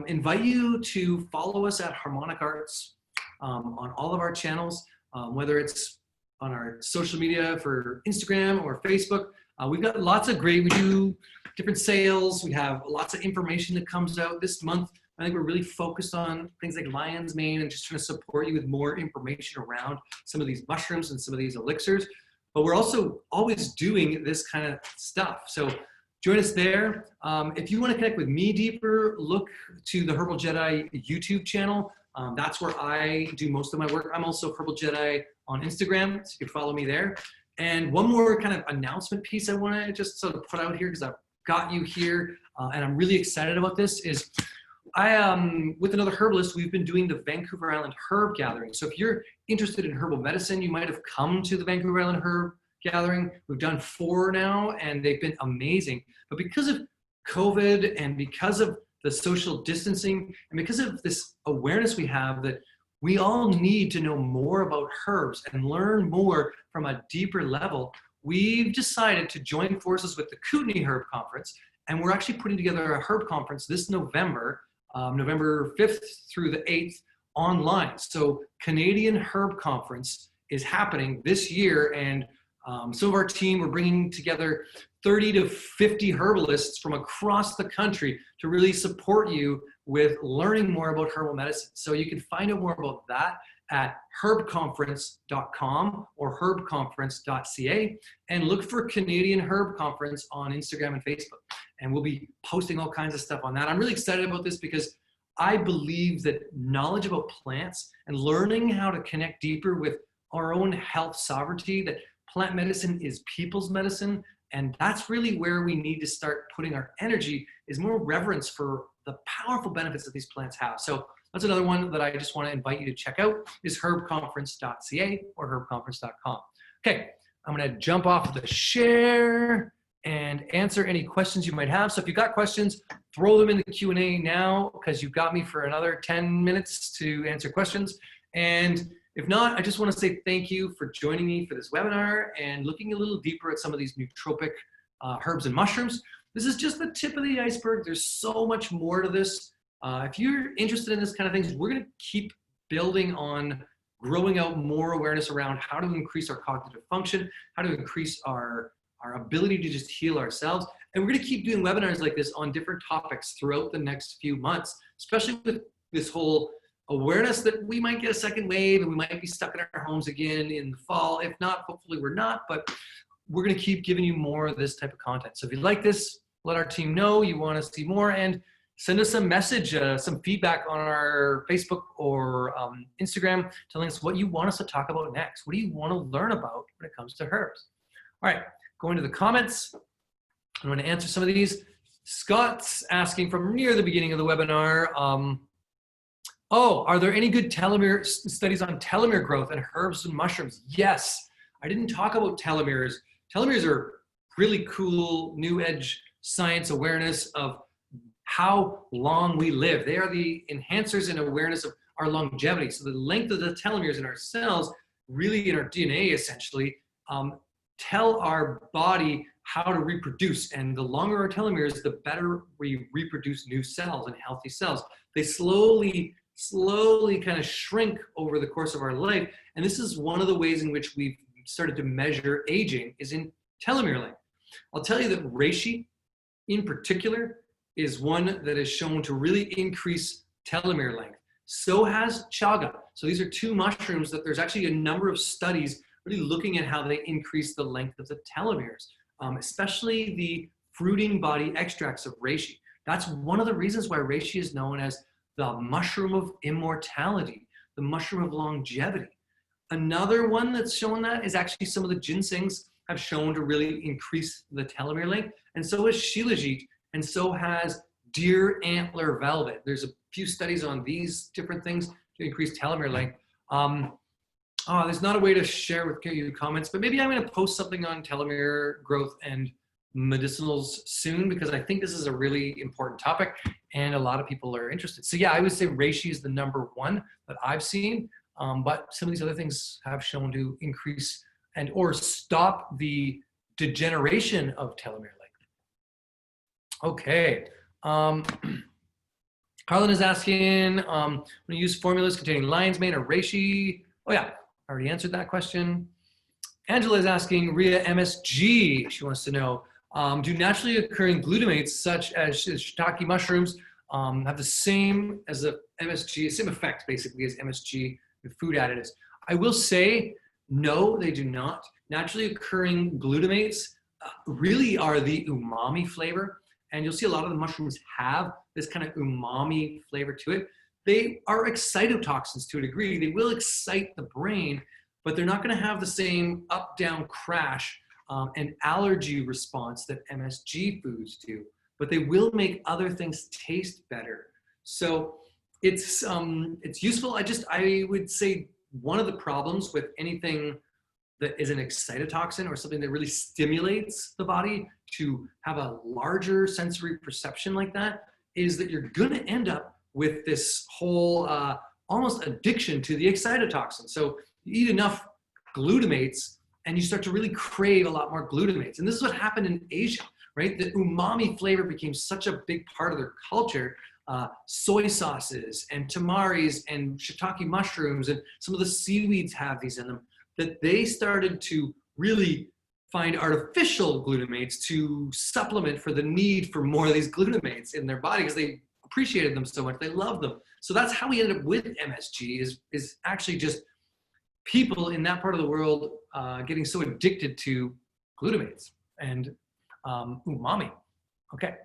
invite you to follow us at Harmonic Arts on all of our channels, whether it's on our social media for Instagram or Facebook. We've got lots of great, we do different sales. We have lots of information that comes out this month. I think we're really focused on things like lion's mane and just trying to support you with more information around some of these mushrooms and some of these elixirs. But we're also always doing this kind of stuff. So join us there. If you want to connect with me deeper, look to the Herbal Jedi YouTube channel. That's where I do most of my work. I'm also Herbal Jedi on Instagram, so you can follow me there. And one more kind of announcement piece I want to just sort of put out here because I've got you here and I'm really excited about this is with another herbalist, we've been doing the Vancouver Island Herb Gathering. So if you're interested in herbal medicine, you might have come to the Vancouver Island Herb Gathering. We've done 4 now and they've been amazing. But because of COVID and because of the social distancing and because of this awareness we have that we all need to know more about herbs and learn more from a deeper level, we've decided to join forces with the Kootenai Herb Conference, and we're actually putting together a herb conference this November, November 5th through the 8th online. So Canadian Herb Conference is happening this year, and some of our team, we're bringing together 30 to 50 herbalists from across the country to really support you with learning more about herbal medicine. So you can find out more about that at herbconference.com or herbconference.ca, and look for Canadian Herb Conference on Instagram and Facebook. And we'll be posting all kinds of stuff on that. I'm really excited about this because I believe that knowledge about plants and learning how to connect deeper with our own health sovereignty, that plant medicine is people's medicine, and that's really where we need to start putting our energy, is more reverence for the powerful benefits that these plants have. So that's another one that I just want to invite you to check out, is herbconference.ca or herbconference.com. Okay, I'm going to jump off the share and answer any questions you might have. So if you've got questions, throw them in the Q&A now, because you've got me for another 10 minutes to answer questions. And if not, I just want to say thank you for joining me for this webinar and looking a little deeper at some of these nootropic herbs and mushrooms. This is just the tip of the iceberg. There's so much more to this. If you're interested in this kind of things, we're going to keep building on growing out more awareness around how to increase our cognitive function, how to increase our ability to just heal ourselves. And we're going to keep doing webinars like this on different topics throughout the next few months, especially with this whole awareness that we might get a second wave and we might be stuck in our homes again in the fall. If not, hopefully we're not, but we're going to keep giving you more of this type of content. So if you like this, let our team know you want to see more, and send us a message, some feedback on our Facebook or Instagram, telling us what you want us to talk about next. What do you want to learn about when it comes to herbs? All right, going to the comments. I'm going to answer some of these. Scott's asking from near the beginning of the webinar, Oh, are there any good telomere studies on telomere growth and herbs and mushrooms? Yes. I didn't talk about telomeres. Telomeres are really cool new edge science awareness of how long we live. They are the enhancers in awareness of our longevity. So the length of the telomeres in our cells, really in our DNA essentially, tell our body how to reproduce. And the longer our telomeres, the better we reproduce new cells and healthy cells. They slowly kind of shrink over the course of our life. And this is one of the ways in which we've started to measure aging is in telomere length. I'll tell you that reishi in particular is one that is shown to really increase telomere length. So has chaga. So these are two mushrooms that there's actually a number of studies really looking at how they increase the length of the telomeres, especially the fruiting body extracts of reishi. That's one of the reasons why reishi is known as the mushroom of immortality, the mushroom of longevity. Another one that's shown that is actually some of the ginsengs have shown to really increase the telomere length, and so is shilajit, and so has deer antler velvet. There's a few studies on these different things to increase telomere length. There's not a way to share with you comments, but maybe I'm going to post something on telomere growth and medicinals soon, because I think this is a really important topic and a lot of people are interested. So yeah, I would say reishi is the number one that I've seen, but some of these other things have shown to increase and or stop the degeneration of telomere length. Okay. Harlan is asking, when you use formulas containing lion's mane or reishi? Oh yeah, I already answered that question. Angela is asking, Rhea MSG, she wants to know, do naturally occurring glutamates such as shiitake mushrooms have the same as the MSG, same effect basically as MSG with food additives? I will say, no, they do not. Naturally occurring glutamates really are the umami flavor. And you'll see a lot of the mushrooms have this kind of umami flavor to it. They are excitotoxins to a degree. They will excite the brain, but they're not going to have the same up-down crash and allergy response that MSG foods do. But they will make other things taste better. So it's useful. I would say one of the problems with anything that is an excitotoxin or something that really stimulates the body to have a larger sensory perception like that is that you're going to end up with this whole almost addiction to the excitotoxin. So you eat enough glutamates and you start to really crave a lot more glutamates. And this is what happened in Asia, right? The umami flavor became such a big part of their culture. Soy sauces and tamaris and shiitake mushrooms and some of the seaweeds have these in them, that they started to really find artificial glutamates to supplement for the need for more of these glutamates in their body because they appreciated them so much, they loved them. So that's how we ended up with MSG is actually just people in that part of the world getting so addicted to glutamates and umami. Okay.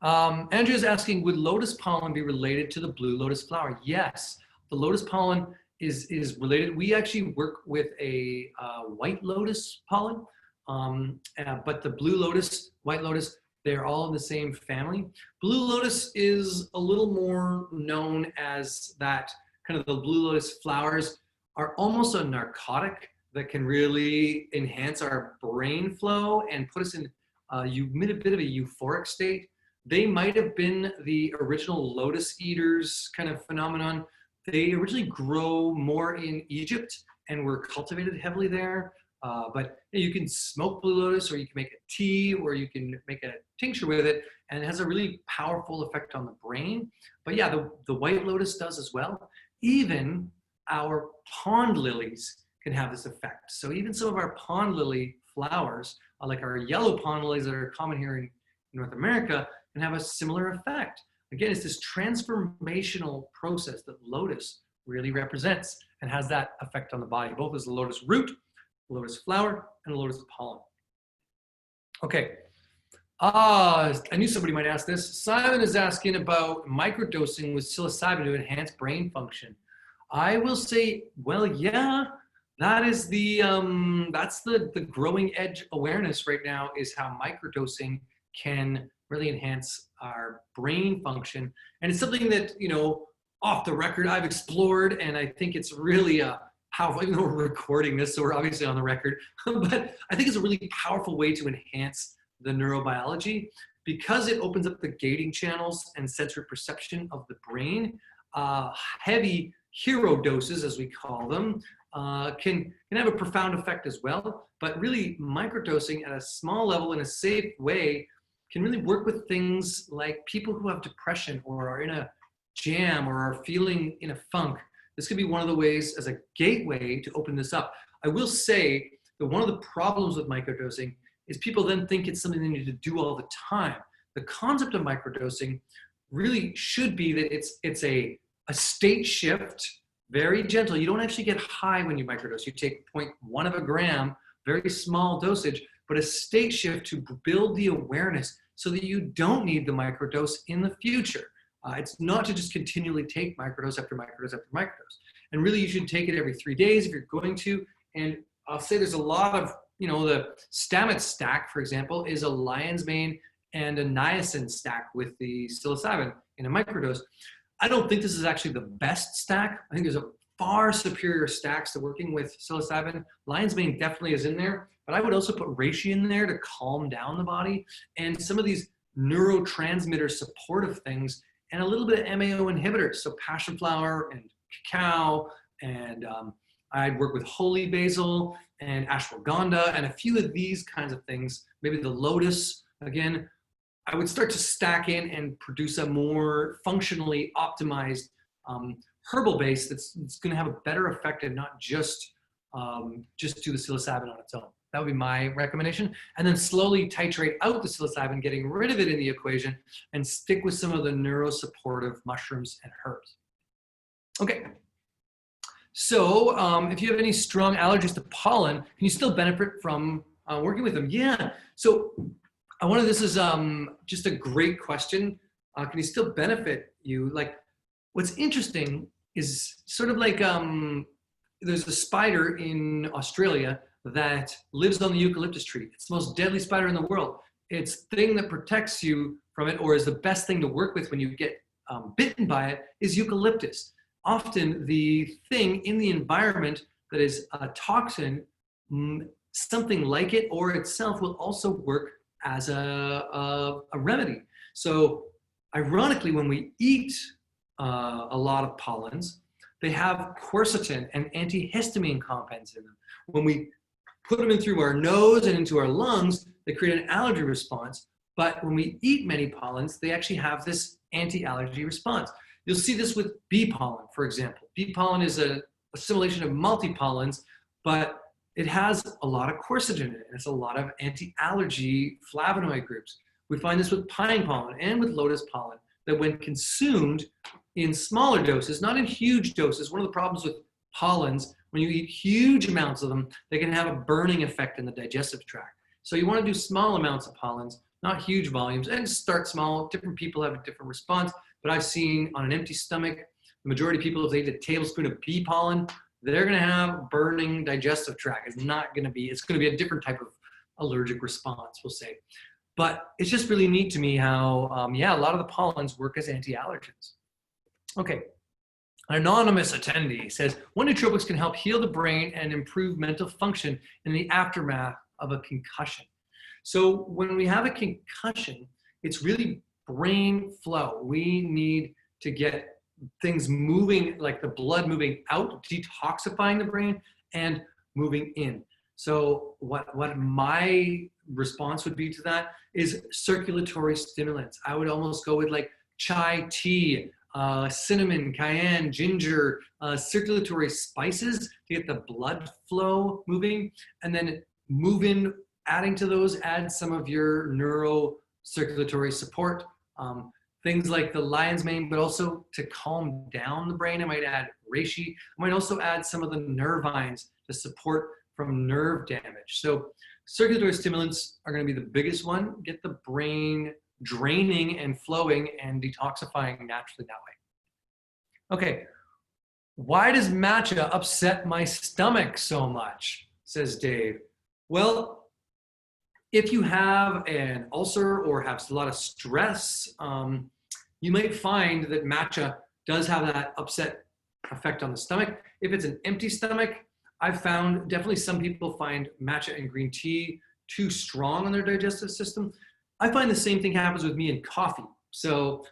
Andrew's asking, would lotus pollen be related to the blue lotus flower? Yes, the lotus pollen is related. We actually work with a white lotus pollen, but the blue lotus, white lotus, they're all in the same family. Blue lotus is a little more known as that kind of the blue lotus flowers are almost a narcotic that can really enhance our brain flow and put us in a bit of a euphoric state. They might have been the original lotus eaters kind of phenomenon. They originally grow more in Egypt and were cultivated heavily there. But you can smoke blue lotus, or you can make a tea, or you can make a tincture with it, and it has a really powerful effect on the brain. But yeah, the white lotus does as well. Even our pond lilies can have this effect. So even some of our pond lily flowers, like our yellow pond lilies that are common here in North America, can have a similar effect. Again, it's this transformational process that lotus really represents and has that effect on the body, both as the lotus root, lotus flower, and lotus pollen. Okay. I knew somebody might ask this. Simon is asking about microdosing with psilocybin to enhance brain function. I will say, well, yeah, that is that's the growing edge awareness right now, is how microdosing can really enhance our brain function. And it's something that, off the record, I've explored, and I think it's really powerful, even though we're recording this, so we're obviously on the record, but I think it's a really powerful way to enhance the neurobiology because it opens up the gating channels and sensory perception of the brain. Heavy hero doses, as we call them, can have a profound effect as well, but really microdosing at a small level in a safe way can really work with things like people who have depression or are in a jam or are feeling in a funk. This could be one of the ways as a gateway to open this up. I will say that one of the problems with microdosing is people then think it's something they need to do all the time. The concept of microdosing really should be that it's a state shift, very gentle. You don't actually get high when you microdose. You take 0.1 of a gram, very small dosage, but a state shift to build the awareness so that you don't need the microdose in the future. It's not to just continually take microdose after microdose after microdose. And really you should take it every 3 days if you're going to. And I'll say there's a lot of, the Stamets stack, for example, is a lion's mane and a niacin stack with the psilocybin in a microdose. I don't think this is actually the best stack. I think there's a far superior stacks to working with psilocybin. Lion's mane definitely is in there, but I would also put reishi in there to calm down the body and some of these neurotransmitter supportive things and a little bit of MAO inhibitors. So passion flower and cacao, and I'd work with holy basil and ashwagandha and a few of these kinds of things, maybe the lotus. Again, I would start to stack in and produce a more functionally optimized herbal base that's going to have a better effect and not just do the psilocybin on its own. That would be my recommendation. And then slowly titrate out the psilocybin, getting rid of it in the equation, and stick with some of the neurosupportive mushrooms and herbs. Okay. So if you have any strong allergies to pollen, can you still benefit from working with them? Yeah. So this is just a great question. Can you still benefit you? Like, what's interesting is sort of like there's a spider in Australia that lives on the eucalyptus tree. It's the most deadly spider in the world. It's the thing that protects you from it, or is the best thing to work with when you get bitten by it, is eucalyptus. Often the thing in the environment that is a toxin, something like it or itself will also work as a remedy. So ironically, when we eat a lot of pollens, they have quercetin and antihistamine compounds in them. When we put them in through our nose and into our lungs, they create an allergy response. But when we eat many pollens, they actually have this anti-allergy response. You'll see this with bee pollen, for example. Bee pollen is an assimilation of multi-pollens, but it has a lot of quercetin in it. It's a lot of anti-allergy flavonoid groups. We find this with pine pollen and with lotus pollen, that when consumed in smaller doses, not in huge doses, one of the problems with pollens, when you eat huge amounts of them, they can have a burning effect in the digestive tract. So you want to do small amounts of pollens, not huge volumes, and start small. Different people have a different response, but I've seen on an empty stomach, the majority of people, if they eat a tablespoon of bee pollen, they're going to have burning digestive tract. It's going to be a different type of allergic response, we'll say. But it's just really neat to me how, a lot of the pollens work as anti-allergens. Okay. An anonymous attendee says, what nootropics can help heal the brain and improve mental function in the aftermath of a concussion? So when we have a concussion, it's really brain flow. We need to get things moving, like the blood moving out, detoxifying the brain, and moving in. So what my response would be to that is circulatory stimulants. I would almost go with like chai tea, cinnamon, cayenne, ginger, circulatory spices to get the blood flow moving, and then move in, adding to those, add some of your neurocirculatory support. Things like the lion's mane, but also to calm down the brain, I might add reishi. I might also add some of the nervines to support from nerve damage. So circulatory stimulants are going to be the biggest one. Get the brain draining and flowing and detoxifying naturally that way. Okay, why does matcha upset my stomach so much, says Dave. Well, if you have an ulcer or have a lot of stress, you might find that matcha does have that upset effect on the stomach. If it's an empty stomach, I've found definitely some people find matcha and green tea too strong on their digestive system. I find the same thing happens with me in coffee. So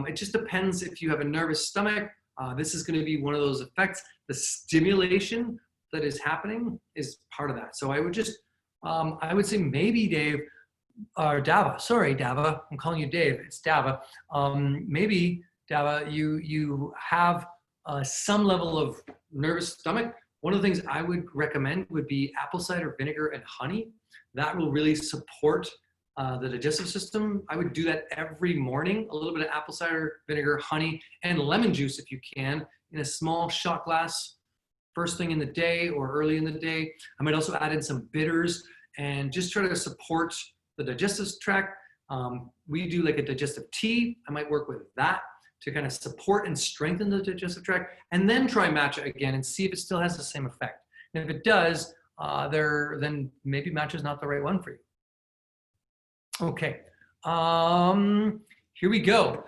it just depends if you have a nervous stomach. This is going to be one of those effects. The stimulation that is happening is part of that. So I would just, I would say maybe Dave, or Dava, sorry, Dava, I'm calling you Dave, it's Dava. Maybe Dava, you have some level of nervous stomach. One of the things I would recommend would be apple cider vinegar and honey. That will really support the digestive system. I would do that every morning, a little bit of apple cider vinegar, honey, and lemon juice if you can, in a small shot glass first thing in the day or early in the day. I might also add in some bitters and just try to support the digestive tract. We do like a digestive tea. I might work with that to kind of support and strengthen the digestive tract, and then try matcha again and see if it still has the same effect. And if it does, then maybe matcha is not the right one for you. Okay, here we go.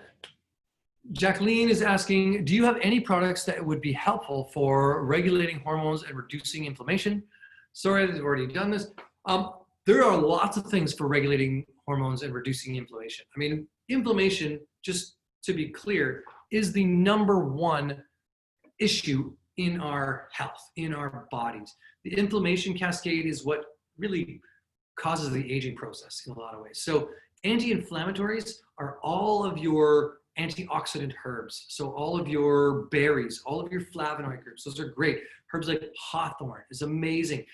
Jacqueline is asking, do you have any products that would be helpful for regulating hormones and reducing inflammation? Sorry, I've already done this. There are lots of things for regulating hormones and reducing inflammation. I mean, inflammation, just to be clear, is the #1 issue in our health, in our bodies. The inflammation cascade is what really causes the aging process in a lot of ways. So anti-inflammatories are all of your antioxidant herbs. So all of your berries, all of your flavonoid groups, those are great. Herbs like hawthorn is amazing.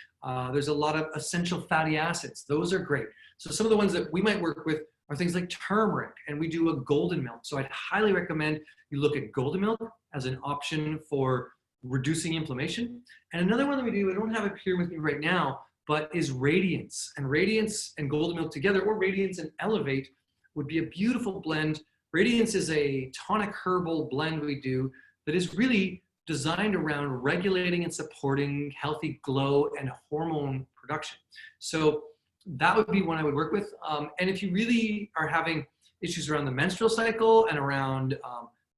There's a lot of essential fatty acids. Those are great. So some of the ones that we might work with are things like turmeric, and we do a golden milk. So I'd highly recommend you look at golden milk as an option for reducing inflammation. And another one that we do, I don't have it here with me right now, but is radiance. And radiance and golden milk together, or radiance and elevate, would be a beautiful blend. Radiance is a tonic herbal blend we do that is really designed around regulating and supporting healthy glow and hormone production. So that would be one I would work with. And if you really are having issues around the menstrual cycle and around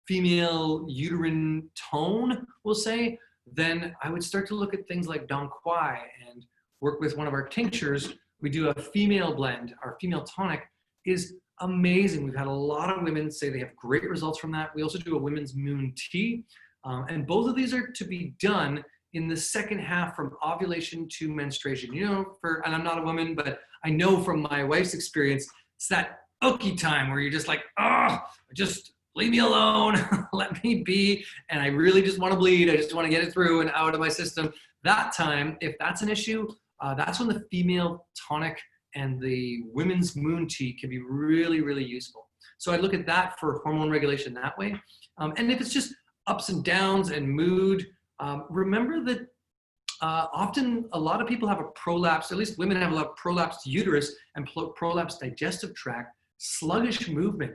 female uterine tone, we'll say, then I would start to look at things like Dong Quai and work with one of our tinctures. We do a female blend. Our female tonic is amazing. We've had a lot of women say they have great results from that. We also do a women's moon tea. And both of these are to be done in the second half from ovulation to menstruation. You know, and I'm not a woman, but I know from my wife's experience, it's that ooky time where you're just like, oh, just leave me alone, let me be. And I really just want to bleed. I just want to get it through and out of my system. That time, if that's an issue, that's when the female tonic and the women's moon tea can be really, really useful. So I look at that for hormone regulation that way. And if it's just ups and downs and mood, remember that often a lot of people have a prolapse, at least women have a lot of prolapsed uterus and prolapsed digestive tract, sluggish movement.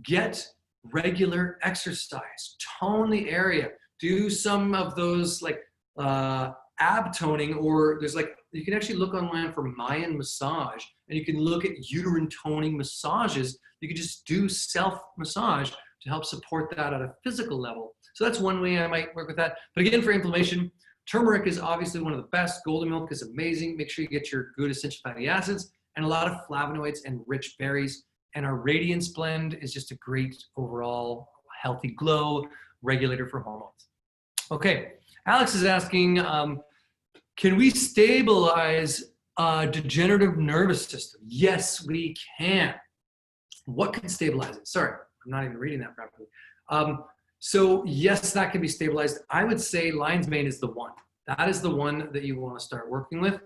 Get regular exercise, tone the area, do some of those like ab toning, or there's like, you can actually look online for Mayan massage, and you can look at uterine toning massages. You can just do self massage to help support that at a physical level. So that's one way I might work with that. But again, for inflammation, turmeric is obviously one of the best. Golden milk is amazing. Make sure you get your good essential fatty acids and a lot of flavonoids and rich berries. And our Radiance blend is just a great overall healthy glow regulator for hormones. Okay, Alex is asking, can we stabilize a degenerative nervous system? Yes, we can. What can stabilize it? Sorry, I'm not even reading that properly. So yes, that can be stabilized. I would say lion's mane is the one. That is the one that you want to start working with.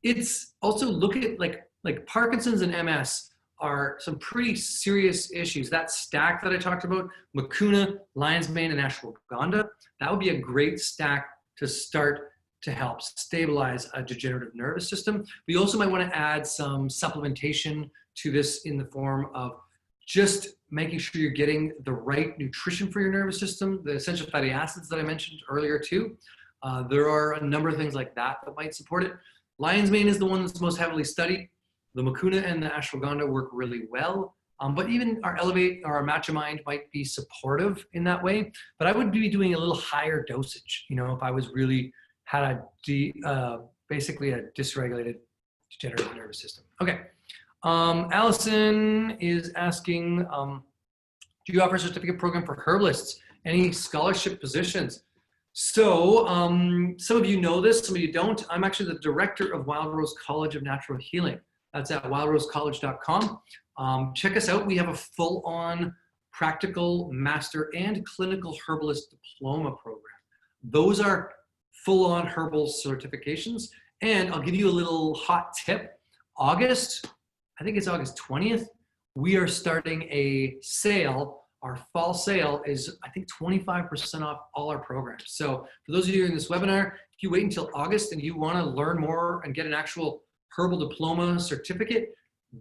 It's also, look at like Parkinson's and MS are some pretty serious issues. That stack that I talked about, Mucuna, lion's mane, and ashwagandha, that would be a great stack to start to help stabilize a degenerative nervous system. We also might want to add some supplementation to this in the form of just making sure you're getting the right nutrition for your nervous system, the essential fatty acids that I mentioned earlier too. There are a number of things like that that might support it. Lion's mane is the one that's most heavily studied. The Mucuna and the ashwagandha work really well. But even our Elevate or our Matcha Mind might be supportive in that way. But I would be doing a little higher dosage, you know, if I was really had basically a dysregulated degenerative nervous system. Okay. Allison is asking, do you offer a certificate program for herbalists? Any scholarship positions? So some of you know this, some of you don't. I'm actually the director of Wild Rose College of Natural Healing. That's at wildrosecollege.com. Check us out. We have a full-on practical master and clinical herbalist diploma program. Those are full-on herbal certifications. And I'll give you a little hot tip. August, I think it's August 20th, we are starting a sale. Our fall sale is, I think, 25% off all our programs. So for those of you in this webinar, if you wait until August and you want to learn more and get an actual herbal diploma certificate,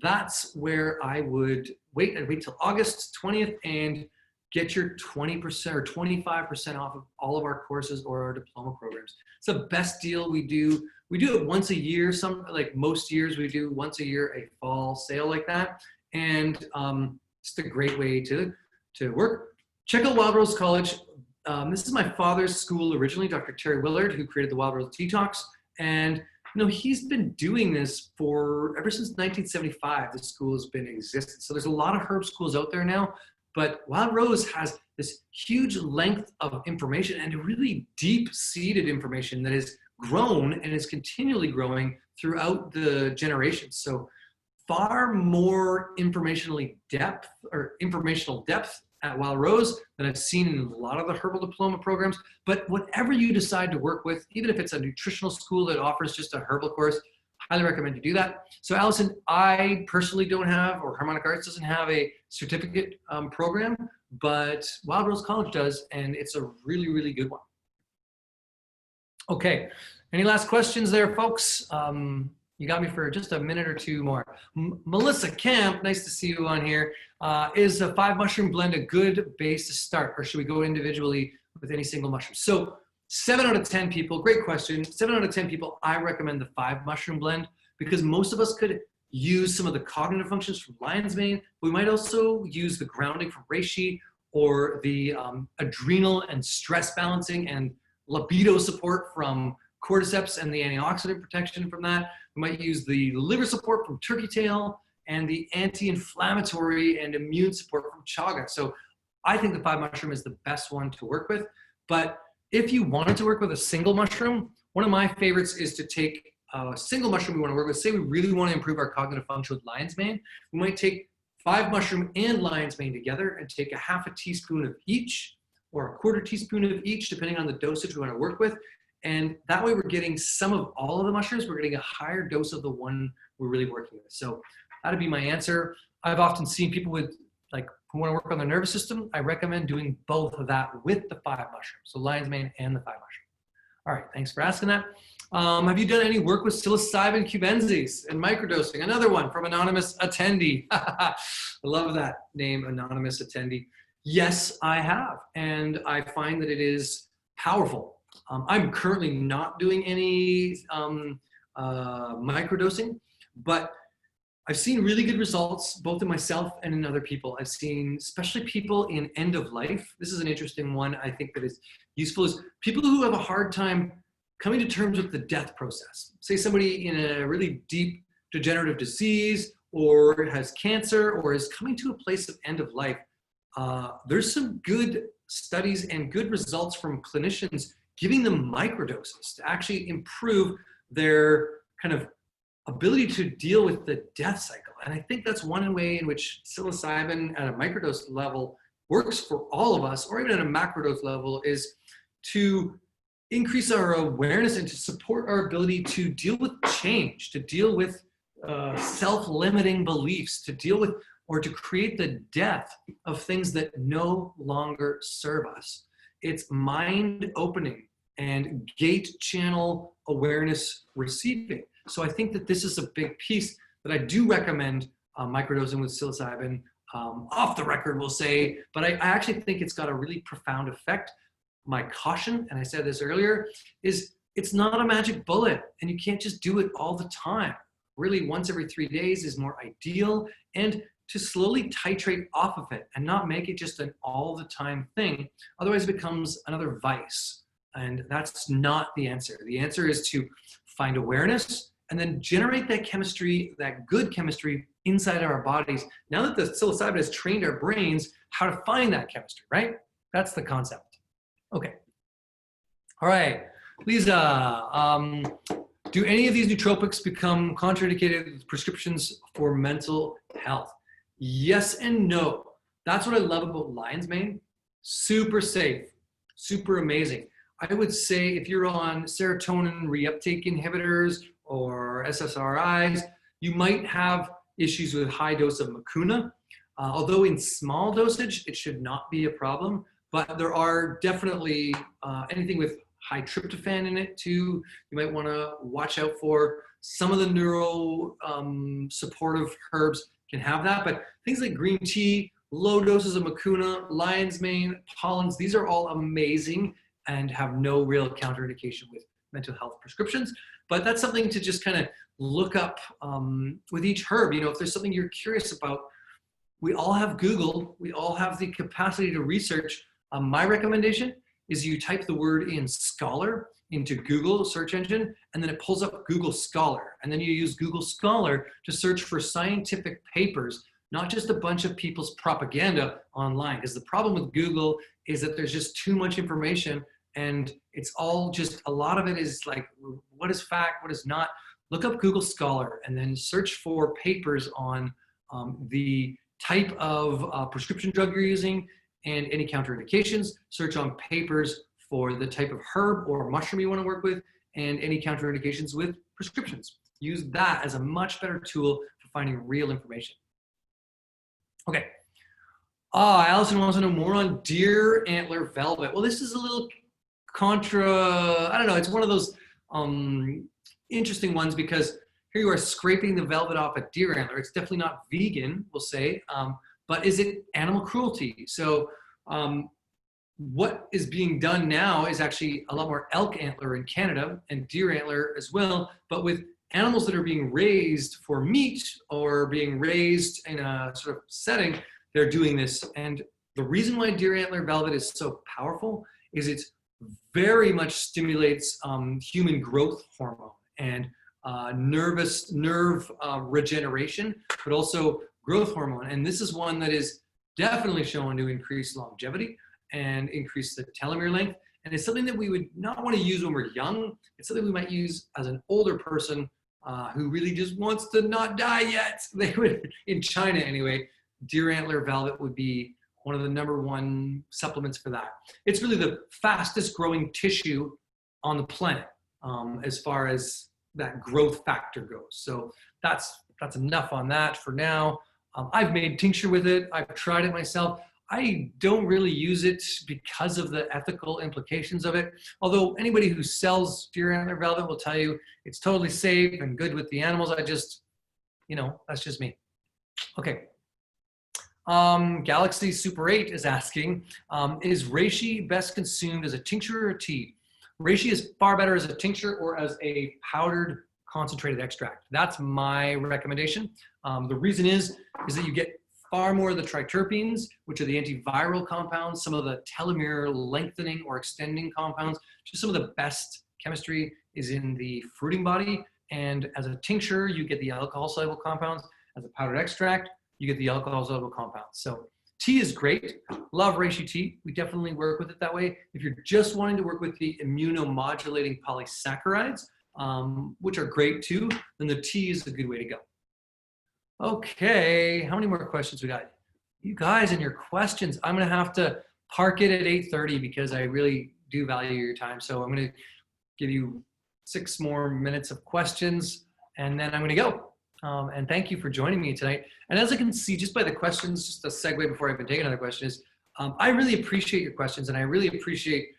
that's where I would wait. I'd wait till August 20th and get your 20% or 25% off of all of our courses or our diploma programs. It's the best deal we do. We do it once a year. Like most years, we do once a year a fall sale like that. And it's a great way to work. Check out Wild Rose College. This is my father's school originally, Dr. Terry Willard, who created the Wild Rose Detox. And you know, he's been doing this for ever since 1975. The school has been existing. So there's a lot of herb schools out there now, but Wild Rose has this huge length of information and really deep-seated information that has grown and is continually growing throughout the generations. So far more informational depth at Wild Rose than I've seen in a lot of the herbal diploma programs. But whatever you decide to work with, even if it's a nutritional school that offers just a herbal course, highly recommend you do that. So Allison, I personally don't have, or Harmonic Arts doesn't have a certificate program, but Wild Rose College does, and it's a really, really good one. Okay, any last questions there, folks? You got me for just a minute or two more. Melissa Camp, nice to see you on here. Is a 5 mushroom blend a good base to start, or should we go individually with any single mushroom? So 7 out of 10 people, great question. 7 out of 10 people, I recommend the 5 mushroom blend because most of us could use some of the cognitive functions from lion's mane. We might also use the grounding from reishi or the adrenal and stress balancing and libido support from cordyceps and the antioxidant protection from that. We might use the liver support from turkey tail and the anti-inflammatory and immune support from chaga. So I think the 5 mushroom is the best one to work with. But if you wanted to work with a single mushroom, one of my favorites is to take a single mushroom we want to work with. Say we really want to improve our cognitive function with lion's mane. We might take 5 mushroom and lion's mane together and take a half a teaspoon of each or a quarter teaspoon of each, depending on the dosage we want to work with. And that way we're getting some of all of the mushrooms. We're getting a higher dose of the one we're really working with. So that'd be my answer. I've often seen people with who want to work on their nervous system. I recommend doing both of that with the 5 mushrooms. So lion's mane and the 5 mushroom. All right, thanks for asking that. Have you done any work with psilocybin cubensis and microdosing? Another one from anonymous attendee. I love that name, anonymous attendee. Yes, I have. And I find that it is powerful. I'm currently not doing any microdosing, but I've seen really good results, both in myself and in other people. I've seen, especially people in end of life. This is an interesting one I think that is useful, is people who have a hard time coming to terms with the death process. Say somebody in a really deep degenerative disease or has cancer or is coming to a place of end of life. There's some good studies and good results from clinicians giving them microdoses to actually improve their kind of ability to deal with the death cycle. And I think that's one way in which psilocybin at a microdose level works for all of us, or even at a macrodose level, is to increase our awareness and to support our ability to deal with change, to deal with self-limiting beliefs, to deal with or to create the death of things that no longer serve us. It's mind opening and gate channel awareness receiving. So I think that this is a big piece that I do recommend microdosing with psilocybin. Off the record, we'll say, but I actually think it's got a really profound effect. My caution, and I said this earlier, is it's not a magic bullet and you can't just do it all the time. Really, once every 3 days is more ideal. And to slowly titrate off of it and not make it just an all the time thing. Otherwise it becomes another vice. And that's not the answer. The answer is to find awareness and then generate that chemistry, that good chemistry inside our bodies. Now that the psilocybin has trained our brains how to find that chemistry, right? That's the concept. Okay. All right, Lisa, do any of these nootropics become contraindicated with prescriptions for mental health? Yes and no. That's what I love about lion's mane. Super safe, super amazing. I would say if you're on serotonin reuptake inhibitors or SSRIs, you might have issues with high dose of Mucuna. Although in small dosage, it should not be a problem, but there are definitely anything with high tryptophan in it too, you might want to watch out for. Some of the neuro supportive herbs can have that, but things like green tea, low doses of Mucuna, lion's mane, pollens, these are all amazing and have no real counterindication with mental health prescriptions. But that's something to just kind of look up with each herb. You know, if there's something you're curious about, we all have Google, we all have the capacity to research. My recommendation is you type the word in scholar into Google search engine, and then it pulls up Google Scholar. And then you use Google Scholar to search for scientific papers, not just a bunch of people's propaganda online. Because the problem with Google is that there's just too much information, and it's all just, a lot of it is like, what is fact, what is not? Look up Google Scholar and then search for papers on the type of prescription drug you're using and any counterindications. Search on papers for the type of herb or mushroom you want to work with and any counterindications with prescriptions. Use that as a much better tool for finding real information. Okay. Allison wants to know more on deer antler velvet. Well, this is a little I don't know, it's one of those interesting ones because here you are scraping the velvet off a deer antler. It's definitely not vegan, we'll say, but is it animal cruelty? So what is being done now is actually a lot more elk antler in Canada and deer antler as well, but with animals that are being raised for meat or being raised in a sort of setting, they're doing this. And the reason why deer antler velvet is so powerful is it very much stimulates human growth hormone and nerve regeneration, but also growth hormone. And this is one that is definitely shown to increase longevity and increase the telomere length. And it's something that we would not want to use when we're young. It's something we might use as an older person who really just wants to not die yet. They would, in China anyway, deer antler velvet would be one of the #1 supplements for that. It's really the fastest growing tissue on the planet as far as that growth factor goes. So that's enough on that for now. I've made tincture with it. I've tried it myself. I don't really use it because of the ethical implications of it. Although anybody who sells deer antler velvet will tell you it's totally safe and good with the animals. I just, you know, that's just me. Okay. Galaxy Super 8 is asking, is reishi best consumed as a tincture or tea? Reishi is far better as a tincture or as a powdered concentrated extract. That's my recommendation. The reason is that you get far more of the triterpenes, which are the antiviral compounds, some of the telomere lengthening or extending compounds. Just some of the best chemistry is in the fruiting body. And as a tincture, you get the alcohol soluble compounds. As a powdered extract, you get the alcohol soluble compounds. So tea is great. Love reishi tea. We definitely work with it that way. If you're just wanting to work with the immunomodulating polysaccharides, which are great too, then the tea is a good way to go. Okay, how many more questions we got? You guys and your questions. I'm gonna have to park it at 8:30 because I really do value your time. So I'm gonna give you 6 more minutes of questions and then I'm gonna go. And thank you for joining me tonight. And as I can see, just by the questions, just a segue before I even take another question is, I really appreciate your questions and I really appreciate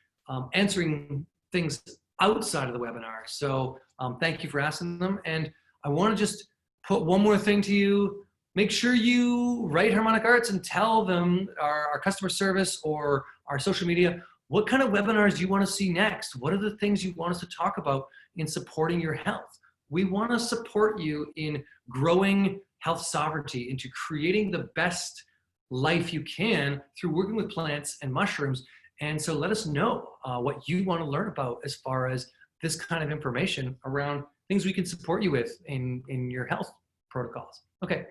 answering things outside of the webinar. So thank you for asking them. And I wanna just put one more thing to you. Make sure you write Harmonic Arts and tell them, our customer service or our social media, what kind of webinars do you wanna see next? What are the things you want us to talk about in supporting your health? we want to support you in growing health sovereignty, into creating the best life you can through working with plants and mushrooms. And so let us know what you want to learn about as far as this kind of information around things we can support you with in your health protocols. Okay, can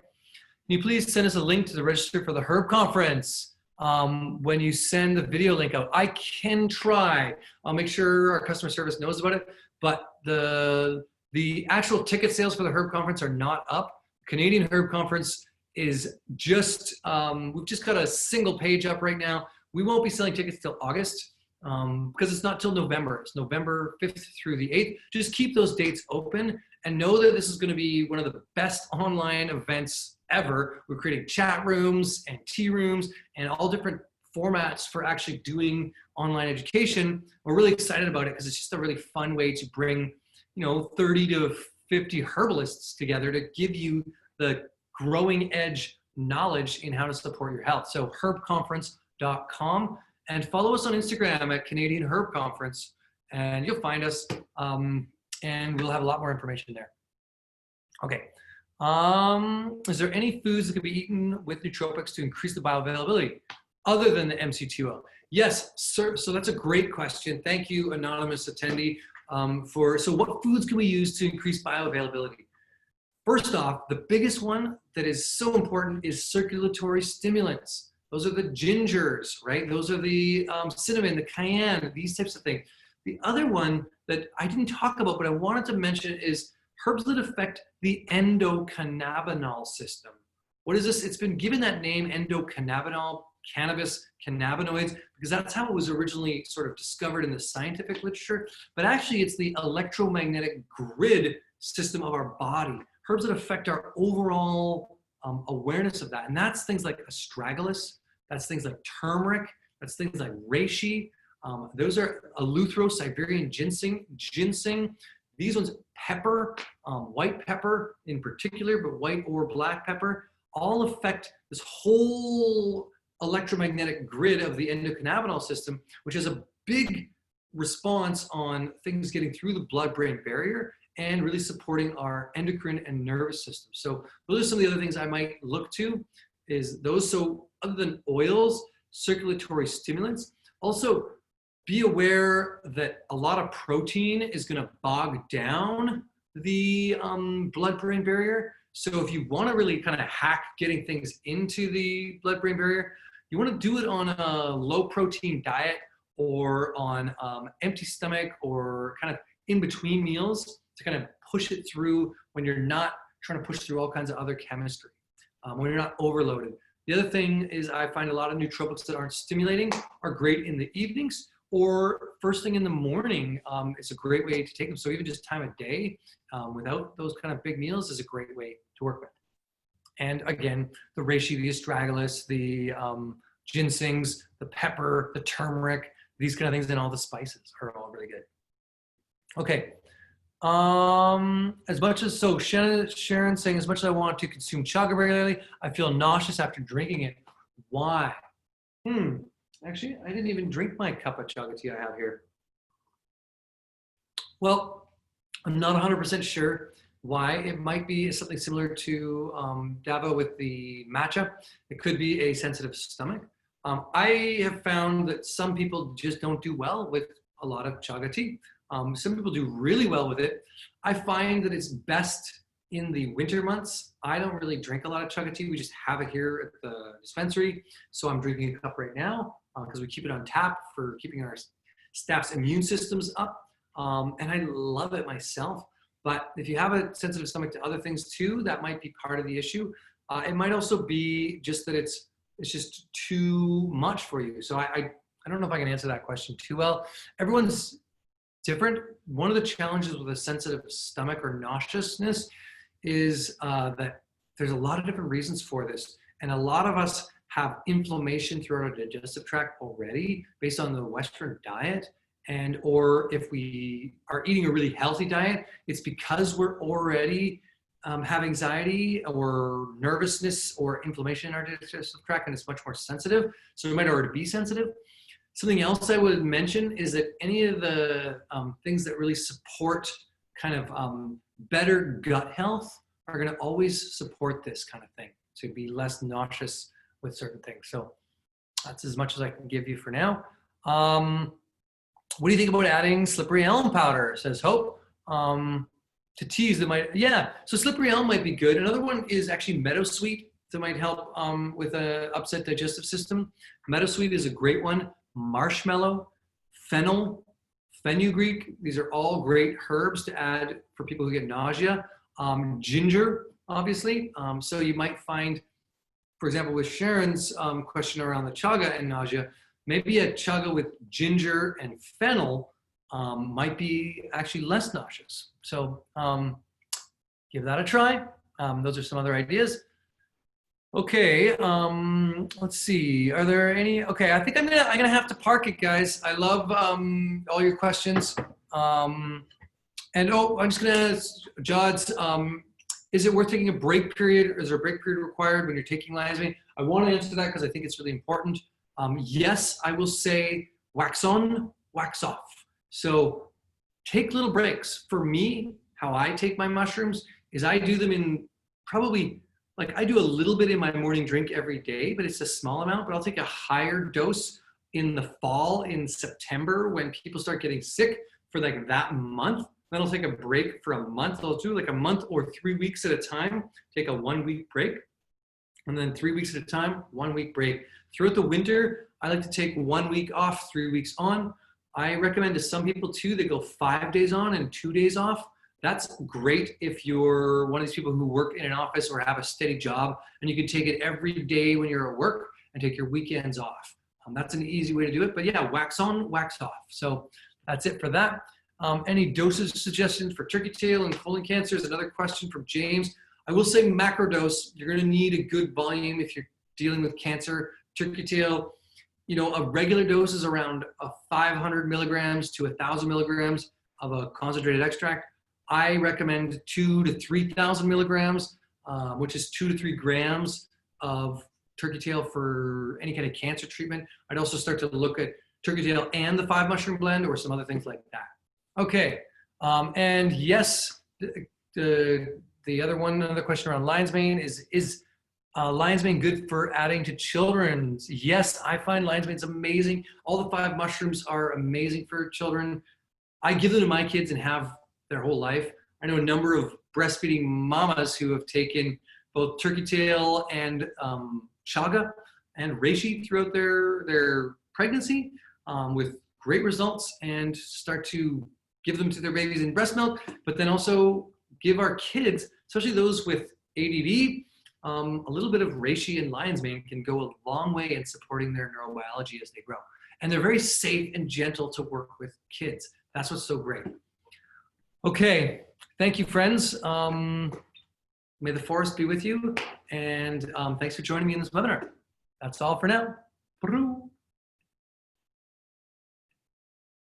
you please send us a link to the register for the Herb Conference when you send the video link out? I can try. I'll make sure our customer service knows about it, but the actual ticket sales for the Herb Conference are not up. Canadian Herb Conference is just, we've just got a single page up right now. We won't be selling tickets till August because it's not till November. It's November 5th through the 8th. Just keep those dates open and know that this is going to be one of the best online events ever. We're creating chat rooms and tea rooms and all different formats for actually doing online education. We're really excited about it because it's just a really fun way to bring, 30 to 50 herbalists together to give you the growing edge knowledge in how to support your health. So herbconference.com, and follow us on Instagram at Canadian Herb Conference, and you'll find us, and we'll have a lot more information there. Okay. Is there any foods that can be eaten with nootropics to increase the bioavailability other than the MC2O? Yes, sir. So that's a great question. Thank you, anonymous attendee. So what foods can we use to increase bioavailability? First off, the biggest one that is so important is circulatory stimulants. Those are the gingers, right? Those are the cinnamon, the cayenne, these types of things. The other one that I didn't talk about, but I wanted to mention is herbs that affect the endocannabinol system. What is this? It's been given that name, endocannabinol, cannabis, cannabinoids, because that's how it was originally sort of discovered in the scientific literature. But actually, it's the electromagnetic grid system of our body. Herbs that affect our overall awareness of that. And that's things like astragalus, that's things like turmeric, that's things like reishi. Those are eleuthero, Siberian ginseng. These ones, pepper, white pepper in particular, but white or black pepper, all affect this whole electromagnetic grid of the endocannabinol system, which has a big response on things getting through the blood-brain barrier and really supporting our endocrine and nervous system. So those are some of the other things I might look to is those. So other than oils, circulatory stimulants, also be aware that a lot of protein is going to bog down the blood-brain barrier. So if you want to really kind of hack getting things into the blood-brain barrier, you want to do it on a low-protein diet or on empty stomach or kind of in between meals to kind of push it through when you're not trying to push through all kinds of other chemistry, when you're not overloaded. The other thing is I find a lot of nootropics that aren't stimulating are great in the evenings or first thing in the morning. It's a great way to take them. So even just time of day without those kind of big meals is a great way to work with. And again, the reishi, the astragalus, the ginsengs, the pepper, the turmeric, these kind of things, and all the spices are all really good. Okay. As much as, so Sharon saying, as much as I want to consume chaga regularly, I feel nauseous after drinking it. Why? Actually, I didn't even drink my cup of chaga tea I have here. Well, I'm not 100% sure why. It might be something similar to Davo with the matcha. It could be a sensitive stomach. I have found that some people just don't do well with a lot of chaga tea. Some people do really well with it. I find that it's best in the winter months. I don't really drink a lot of chaga tea. We just have it here at the dispensary. So I'm drinking a cup right now because we keep it on tap for keeping our staff's immune systems up. And I love it myself. But if you have a sensitive stomach to other things too, that might be part of the issue. It might also be just that it's just too much for you. So I don't know if I can answer that question too well. Everyone's different. One of the challenges with a sensitive stomach or nauseousness is that there's a lot of different reasons for this. And a lot of us have inflammation throughout our digestive tract already based on the Western diet. And or if we are eating a really healthy diet, it's because we're already have anxiety or nervousness or inflammation in our digestive tract, and it's much more sensitive. So we might already be sensitive. Something else I would mention is that any of the things that really support kind of better gut health are going to always support this kind of thing, to be less nauseous with certain things. So that's as much as I can give you for now. What do you think about adding slippery elm powder, says Hope, to teas that might, yeah, so slippery elm might be good. Another one is actually meadowsweet that might help with an upset digestive system. Meadowsweet is a great one. Marshmallow, fennel, fenugreek, these are all great herbs to add for people who get nausea. Ginger, obviously. So you might find, for example, with Sharon's question around the chaga and nausea, maybe a chaga with ginger and fennel might be actually less nauseous. So give that a try. Those are some other ideas. Okay, let's see. Are there any? Okay, I think I'm gonna have to park it, guys. I love all your questions. And oh, I'm just gonna, Jods, is it worth taking a break period? Is there a break period required when you're taking Lion's-mane? I want to answer that because I think it's really important. Yes, I will say wax on, wax off. So take little breaks. For me, how I take my mushrooms is I do them in probably, like I do a little bit in my morning drink every day, but it's a small amount, but I'll take a higher dose in the fall, in September, when people start getting sick for like that month. Then I'll take a break for a month. I'll do like a month or 3 weeks at a time, take a 1 week break, and then 3 weeks at a time, 1 week break. Throughout the winter, I like to take 1 week off, 3 weeks on. I recommend to some people too, they go 5 days on and 2 days off. That's great if you're one of these people who work in an office or have a steady job, and you can take it every day when you're at work and take your weekends off. That's an easy way to do it, but yeah, wax on, wax off. So that's it for that. Any dosage suggestions for turkey tail and colon cancer is another question from James. I will say macrodose, you're gonna need a good volume if you're dealing with cancer. Turkey tail, you know, a regular dose is around 500 milligrams to 1,000 milligrams of a concentrated extract. I recommend 2,000 to 3,000 milligrams, which is 2 to 3 grams of turkey tail for any kind of cancer treatment. I'd also start to look at turkey tail and the 5 mushroom blend or some other things like that. Okay, and yes, the other one, another question around lion's mane is lion's mane good for adding to children's? Yes, I find lion's mane's amazing. All the 5 mushrooms are amazing for children. I give them to my kids and have their whole life. I know a number of breastfeeding mamas who have taken both turkey tail and chaga and reishi throughout their pregnancy with great results, and start to give them to their babies in breast milk, but then also give our kids, especially those with ADD, a little bit of reishi and lion's mane can go a long way in supporting their neurobiology as they grow. And they're very safe and gentle to work with kids. That's what's so great. Okay, thank you, friends. May the forest be with you, and thanks for joining me in this webinar. That's all for now.